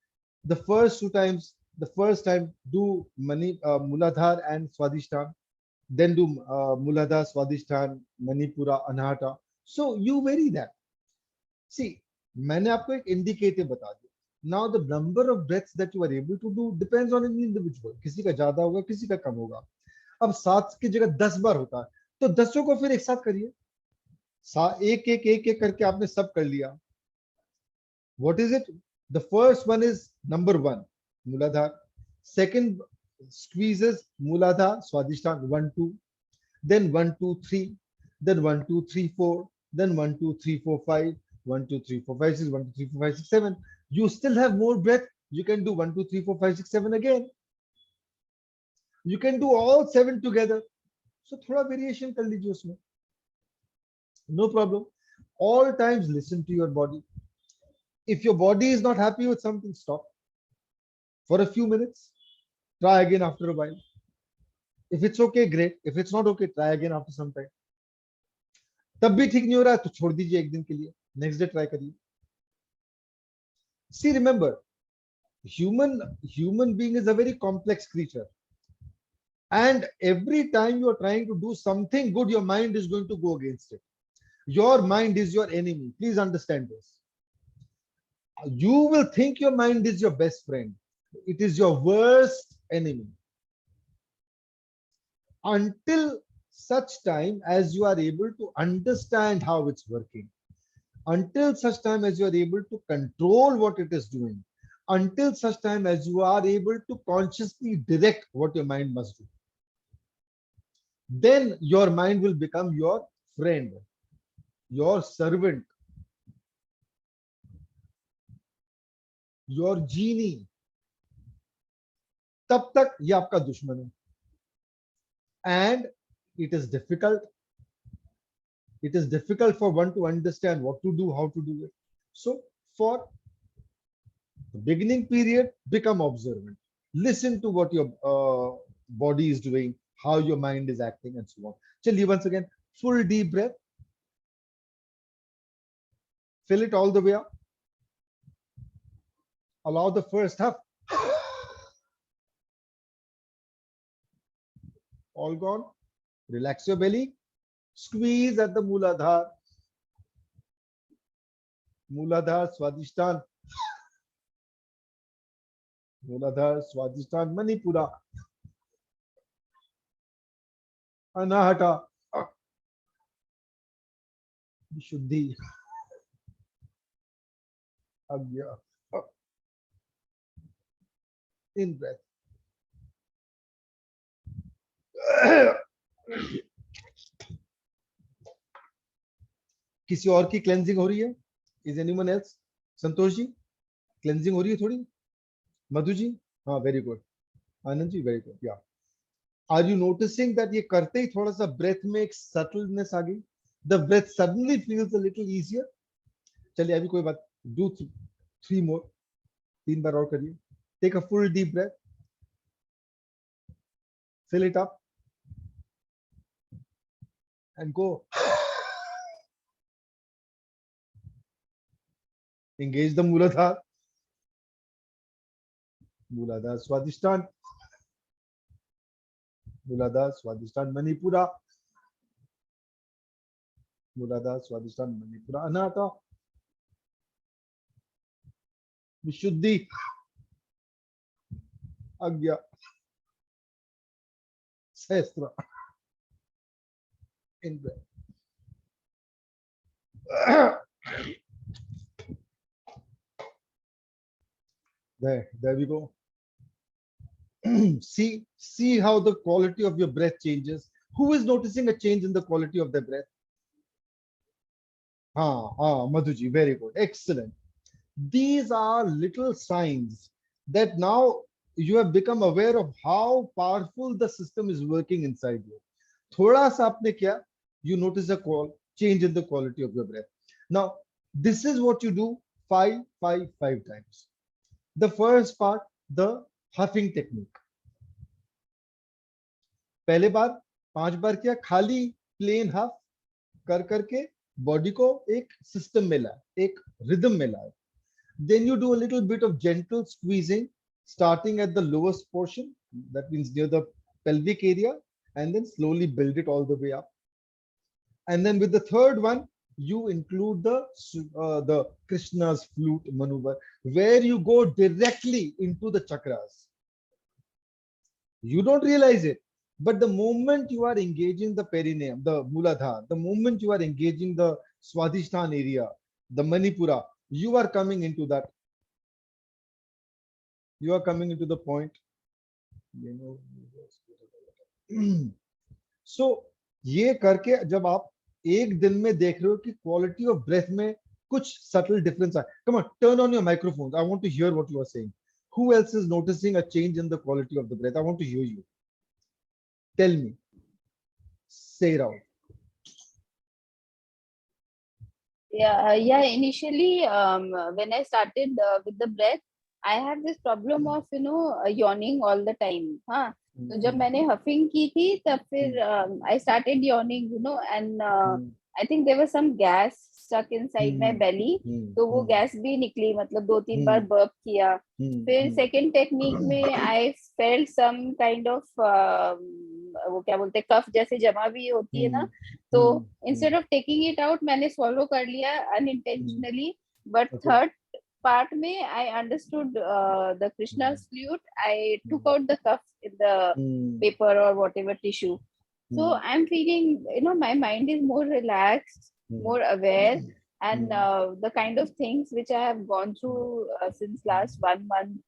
the first 2 times, the first time do Mooladhara and Swadhisthana, then do Mooladhara, Swadhisthana, Manipura, Anahata. So you vary that. See, मैंने आपको एक indicator बता दिया. Now the number of breaths that you are able to do depends on an individual. किसी का ज्यादा होगा, किसी का कम होगा. अब 7 की जगह 10 बार होता है, तो 10 को फिर एक साथ करिए. एक करके आपने सब कर लिया. What is it? The first one is number 1, Muladhar. Second squeeze is Muladhar, Swadhisthana, 1, 2. Then 1, 2, 3. Then 1, 2, 3, 4. Then 1, 2, 3, 4, 5. 1, 2, 3, 4, 5, 6. 1, 2, 3, 4, 5, 6, 7. You still have more breath. You can do 1, 2, 3, 4, 5, 6, 7 again. You can do all 7 together. So थोड़ा variation कर लीजिए उसमें. No problem. All times listen to your body. If your body is not happy with something, stop for a few minutes. Try again after a while. If it's okay, great. If it's not okay, try again after some time. तब भी ठीक नहीं हो रहा है तो छोड़ दीजिए एक दिन के लिए. Next day try करिए. See, remember, human being is a very complex creature. And every time you are trying to do something good, your mind is going to go against it. Your mind is your enemy. Please understand this. You will think your mind is your best friend. It is your worst enemy. Until such time as you are able to understand how it's working, until such time as you are able to control what it is doing, until such time as you are able to consciously direct what your mind must do, then your mind will become your friend, your servant, your genie. तब तक ये आपका दुश्मन है. And it is difficult for one to understand what to do, how to do it. So for the beginning period, become observant. Listen to what your body is doing, how your mind is acting, and so on. Chaliye, once again, full deep breath. Fill it all the way up. Allow the first half. All gone. Relax your belly. Squeeze at the Muladhar. Muladhar, Swadhisthana. Muladhar, Swadhisthana, Manipura. Anahata. Shuddhi. Agya. In breath. किसी और की cleansing हो रही है? Is anyone else? Santosh ji, cleansing हो रही है थोड़ी? मधु जी, हाँ, very good. Anand ji, very good. Yeah. Are you noticing that ये करते ही थोड़ा सा breath में एक subtleness आ गई? The breath suddenly feels a little easier. चलिए अभी कोई बात. Do 3 more. 3 बार और करिए. Take a full deep breath. Fill it up. And go. Engage the Muladhara. Muladhara, Swadhisthana. Muladhara, Swadhisthana, Manipura. Muladhara, Swadhisthana, Manipura. Anahata. Vishuddhi. Agya. Sahasra. In breath. There we go. see how the quality of your breath changes. Who is noticing a change in the quality of their breath? Madhuji, very good, excellent. These are little signs that now you have become aware of how powerful the system is working inside you. Thoda sa aapne kiya, you notice a change in the quality of your breath. Now, this is what you do 5 times. The first part, the huffing technique. पहले बार 5 बार किया, खाली plane हफ कर करके body को एक system में लाए, एक रिदम में लाए. Then you do a little bit of gentle squeezing, starting at the lowest portion, that means near the pelvic area, and then slowly build it all the way up. And then with the third one, you include the Krishna's flute maneuver, where you go directly into the chakras. You don't realize it, but the moment you are engaging the perineum, the Muladhara, the moment you are engaging the Swadhisthana area, the Manipura, you are coming into that. You are coming into the point. You know. So ये करके जब आप एक दिन में देख रहे हो कि क्वालिटी ऑफ ब्रेथ में कुछ subtle difference है. Come on, turn on your microphones. I want to hear what you are saying. Who else is noticing a change in the quality of the breath? I want to hear you. Tell me. Say it out. Yeah. Initially, when I started with the breath, I had this problem of yawning all the time. हाँ, तो जब मैंने huffing की थी, तब फिर I started yawning, and I think there was some gas stuck inside my belly. तो वो gas भी निकली, मतलब 2-3 बार burp किया. फिर second technique में I felt some kind of वो क्या बोलते हैं, कफ जैसे जमा भी होती है ना, तो instead of taking it out मैंने swallow कर लिया unintentionally. But third part में I understood the Krishna's flute. I took out the cuff in the paper or whatever tissue. So I'm feeling, my mind is more relaxed, more aware, and the kind of things which I have gone through since last 1 month,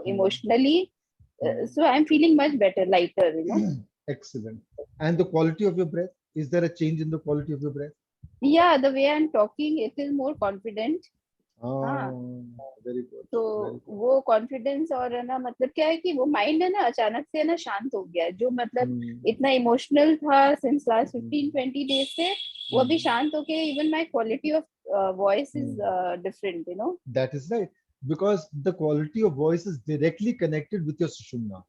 emotionally. So I'm feeling much better, lighter, Excellent. And the quality of your breath? Is there a change in the quality of your breath? Yeah, the way I'm talking, it is more confident. Very good. तो वो confidence और है ना, मतलब क्या है कि वो माइंड है ना अचानक से है ना शांत हो गया, जो मतलब इतना इमोशनल था सिंस लास्ट 15-20 डेज से, वो अभी शांत होके even my quality of voice is different, That is right, because the quality of voice is directly connected with your sushumna.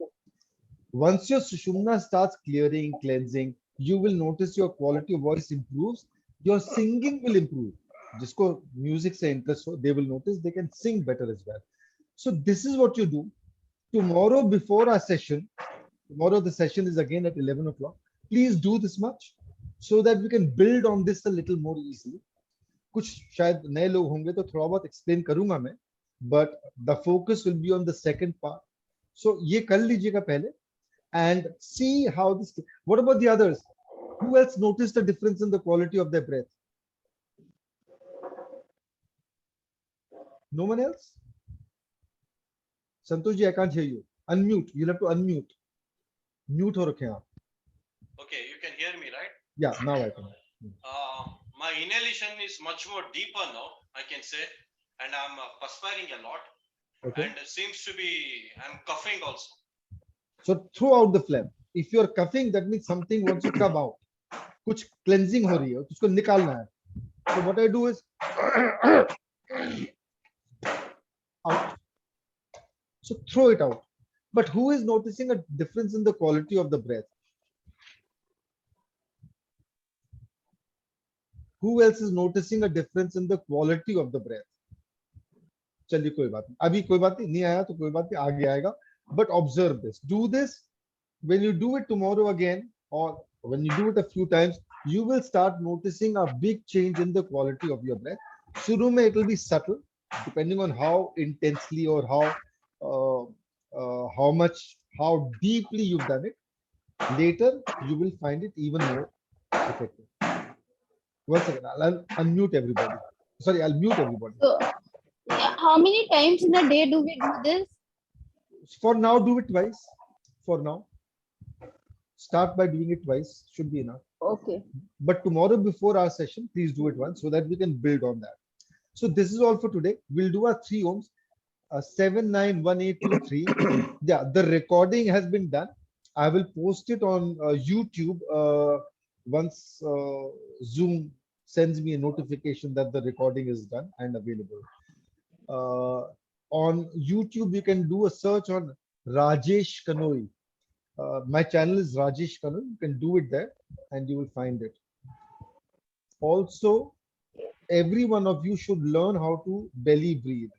Once your sushumna starts clearing, cleansing, you will notice your quality of voice improves, your singing will improve. जिसको music से interest हो, they will notice they can sing better as well. So this is what you do. Tomorrow before our session, tomorrow the session is again at 11 o'clock. Please do this much so that we can build on this a little more easily. कुछ शायद नए लोग होंगे तो थोड़ा बहुत explain करूंगा मैं, but the focus will be on the second part. So ये कर लीजिएगा पहले and see how this. What about the others? Who else noticed the difference in the quality of their breath? No one else? Santosh ji, I can't hear you. Unmute. You'll have to unmute. Mute हो रखे हैं आप. Okay, you can hear me, right? Yeah, now I can. My inhalation is much more deeper now, I can say, and I'm perspiring a lot. Okay. And it seems to be, I'm coughing also. So throw out the phlegm. If you're coughing, that means something wants to come out. कुछ cleansing हो रही है, उसको निकालना है. So what I do is out. So throw it out. But who is noticing a difference in the quality of the breath? Who else is noticing a difference in the quality of the breath? चलिए कोई बात नहीं, अभी कोई बात नहीं आया तो कोई बात नहीं, आगे आएगा. But observe this. Do this. When you do it tomorrow again, or when you do it a few times, you will start noticing a big change in the quality of your breath. शुरू में it will be subtle, depending on how intensely or how much, how deeply you've done it. Later, you will find it even more effective. One second, I'll unmute everybody. Sorry, I'll mute everybody. So, how many times in a day do we do this? For now, do it twice. For now, start by doing it twice. Should be enough. Okay. But tomorrow before our session, please do it once so that we can build on that. So this is all for today. We'll do our 3 ohms. 791823. Yeah, the recording has been done. I will post it on YouTube once Zoom sends me a notification that the recording is done and available. On YouTube, you can do a search on Rajesh Kanoi. My channel is Rajesh Kanoi. You can do it there and you will find it. Also, every one of you should learn how to belly breathe.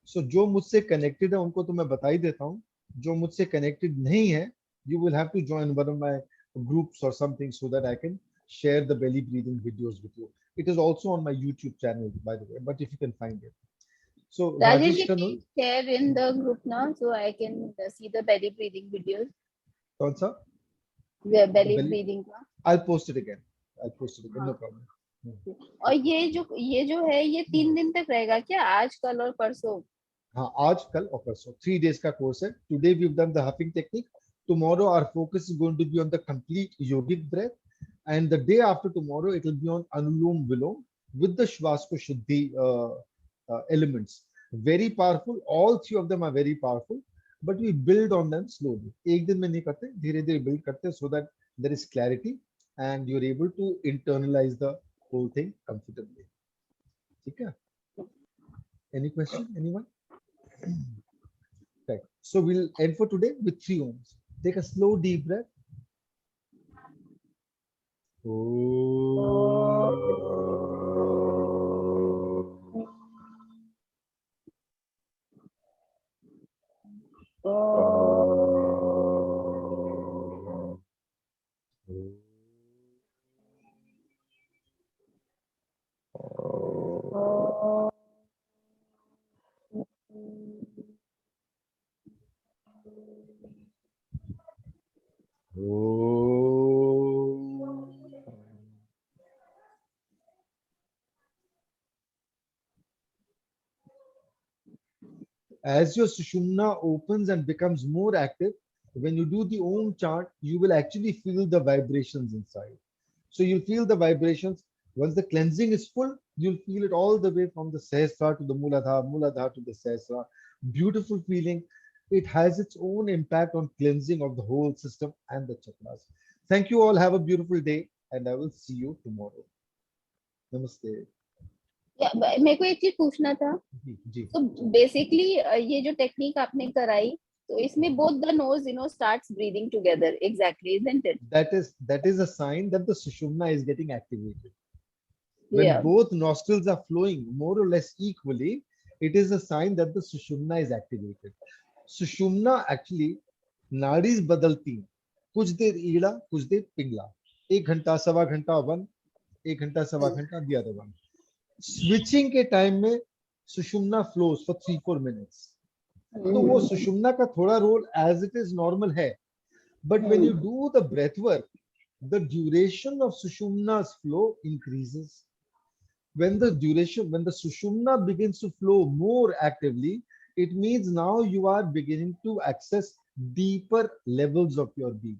So जो मुझसे connected है उनको तो मैं बता ही देता हूँ. जो मुझसे connected नहीं है, you will have to join one of my groups or something so that I can share the belly breathing videos with you. It is also on my YouTube channel, by the way, but if you can find it. So Rajesh, Rajesh Kanul, please share in the group now so I can see the belly breathing videos. kaun sa? Yeah, The belly belly. breathing का. I'll post it again. I'll post it again. No हाँ. problem. और ये जो है ये 3 दिन तक रहेगा क्या? आज, कल और परसों? हाँ, आज, कल और परसों 3 days का course है. Today we've done the huffing technique. Tomorrow our focus is going to be on the complete yogic breath, and the day after tomorrow it will be on Anulom Vilom with the Swaskosh Shuddhi elements. Very powerful. All three of them are very powerful, but we build on them slowly. एक दिन में नहीं करते, धीरे-धीरे build करते हैं so that there is clarity and you're able to internalize the whole thing comfortably. ठीक है? Any question? Anyone? Right. So we'll end for today with 3 ohms. Take a slow deep breath. As your Sushumna opens and becomes more active, when you do the Om chant, you will actually feel the vibrations inside. So you'll feel the vibrations. Once the cleansing is full, you'll feel it all the way from the Sahasrara to the Muladhara, Muladhara to the Sahasrara. Beautiful feeling. It has its own impact on cleansing of the whole system and the chakras. Thank you all. Have a beautiful day, and I will see you tomorrow. Namaste. मेरे को एक चीज पूछना था. जी, जी. So basically ये जो technique आपने कराई, तो इसमें both the nose starts breathing together, exactly, isn't it? That is a sign that the Sushumna is getting activated. When Yeah. both nostrils are flowing more or less equally, it is a sign that the Sushumna is activated. Sushumna actually nadis बदलती हैं. कुछ देर ईड़ा, कुछ देर पिंगला. 1 घंटा, सवा घंटा one, 1 घंटा सवा घंटा the other one. स्विचिंग के टाइम में सुषुम्ना flows for 3-4 minutes. तो वो सुषुम्ना का थोड़ा role as it is normal है. But when you do the breath work, the duration of sushumna's flow increases. When the sushumna begins to flow more actively, it means now you are beginning to access deeper levels of your being.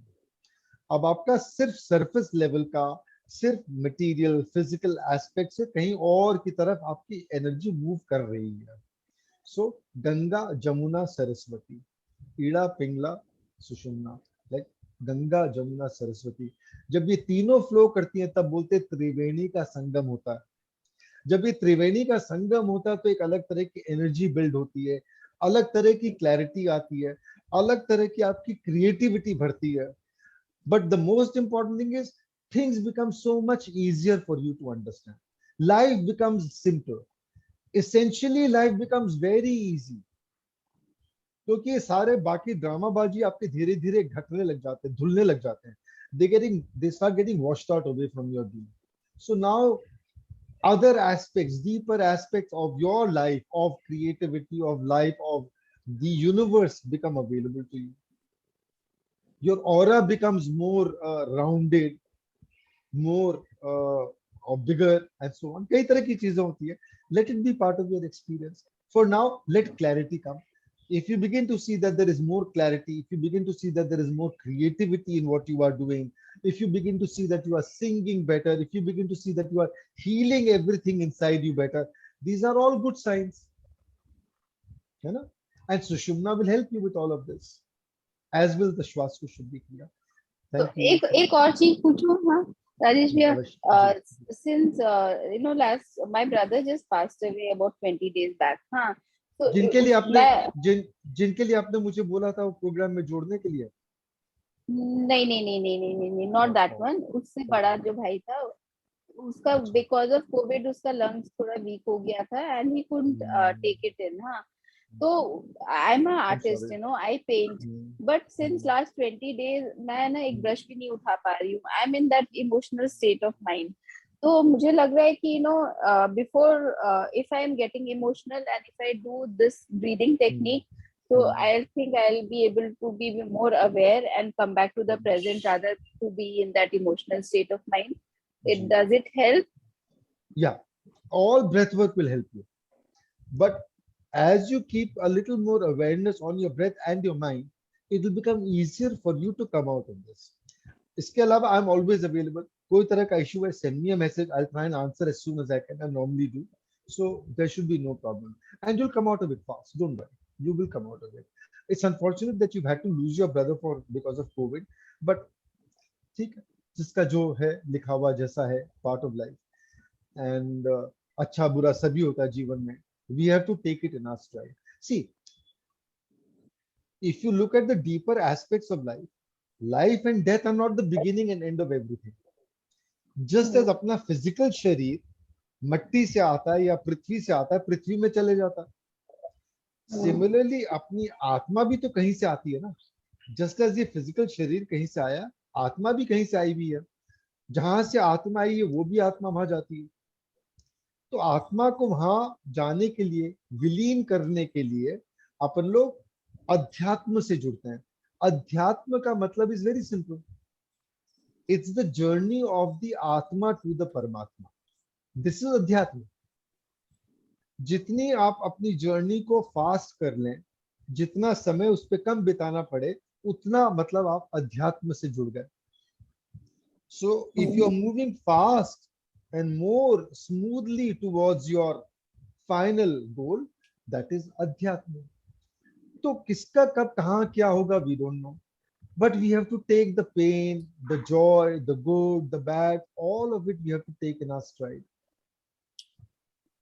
अब आपका सिर्फ surface level का, सिर्फ material, physical aspect से कहीं और की तरफ आपकी energy move कर रही है. So गंगा, जमुना, सरस्वती, ईड़ा, पिंगला, सुषुम्ना, like गंगा, जमुना, सरस्वती. जब ये तीनों फ्लो करती हैं तब बोलते त्रिवेणी का संगम होता है. जब ये त्रिवेणी का संगम होता है तो एक अलग तरह की एनर्जी बिल्ड होती है, अलग तरह की क्लैरिटी आती है, अलग तरह की आपकी क्रिएटिविटी बढ़ती है. But the most important thing is things become so much easier for you to understand. Life becomes simple. Essentially life becomes very easy, क्योंकि ये सारे बाकी ड्रामाबाजी आपके धीरे धीरे घटने लग जाते हैं, धुलने लग जाते हैं. They start getting washed out away from your being. So now other aspects, deeper aspects of your life, of creativity, of life, of the universe become available to you. Your aura becomes more rounded, more or bigger, and so on. कई तरह की चीजें होती है. Let it be part of your experience. For now, let clarity come. If you begin to see that there is more clarity, if you begin to see that there is more creativity in what you are doing, if you begin to see that you are singing better, if you begin to see that you are healing everything inside you better, these are all good signs. You know? And Sushumna will help you with all of this, as will the Swaskosh Shuddhi Kriya. तो एक और चीज पूछूं. हाँ राजेश भैया, since last my brother just passed away about 20 days back. हाँ, तो जिनके लिए आपने मुझे बोला था वो प्रोग्राम में जोड़ने के लिए. नहीं, not that one. उससे बड़ा जो भाई था उसका because of COVID उसका lungs थोड़ा weak हो गया था and he couldn't take it in. हाँ, तो I'm an artist, I paint, but since last 20 days मैं ना एक ब्रश भी नहीं उठा पा रही हूँ. I'm in that emotional state of mind. तो मुझे लग रहा है कि before if I am getting emotional and if I do this breathing technique, so I think I'll be able to be more aware and come back to the present rather to be in that emotional state of mind. Does it help? Yeah, all breath work will help you. But as you keep a little more awareness on your breath and your mind, it will become easier for you to come out of this. इसके अलावा I'm always available. कोई तरह का issue है, send me a message. I'll try and answer as soon as I can. I normally do. So there should be no problem. And you'll come out of it fast. Don't worry. You will come out of it. It's unfortunate that you've had to lose your brother because of COVID. But ठीक है, जिसका जो है लिखा हुआ जैसा है, part of life. And अच्छा बुरा सभी होता है जीवन में. We have to take it in our stride. See, if you look at the deeper aspects of life, life and death are not the beginning and end of everything. Just as अपना physical शरीर मट्टी से आता है या पृथ्वी से आता है, पृथ्वी में चले जाता है. Similarly, अपनी आत्मा भी तो कहीं से आती है ना. Just as ये physical शरीर कहीं से आया, आत्मा भी कहीं से आई भी है. जहां से आत्मा आई है वो भी आत्मा वहां जाती है. तो आत्मा को वहां जाने के लिए, विलीन करने के लिए अपन लोग अध्यात्म से जुड़ते हैं. अध्यात्म का मतलब is very simple. It's the journey of the आत्मा टू द परमात्मा. दिस इज अध्यात्म. जितनी आप अपनी जर्नी को फास्ट कर लें, जितना समय उस पर कम बिताना पड़े, उतना मतलब आप अध्यात्म से जुड़ गए. So if you are moving fast and more smoothly towards your final goal, that is adhyatma. तो किसका कब कहाँ क्या होगा we don't know, but we have to take the pain, the joy, the good, the bad, all of it we have to take in our stride.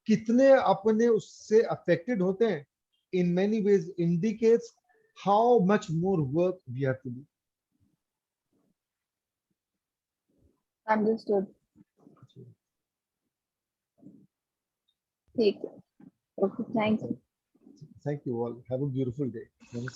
कितने अपने उससे affected होते हैं in many ways indicates how much more work we have to do. Understood. ठीक है. Okay, thanks. Thank you all. Have a beautiful day. Namaste.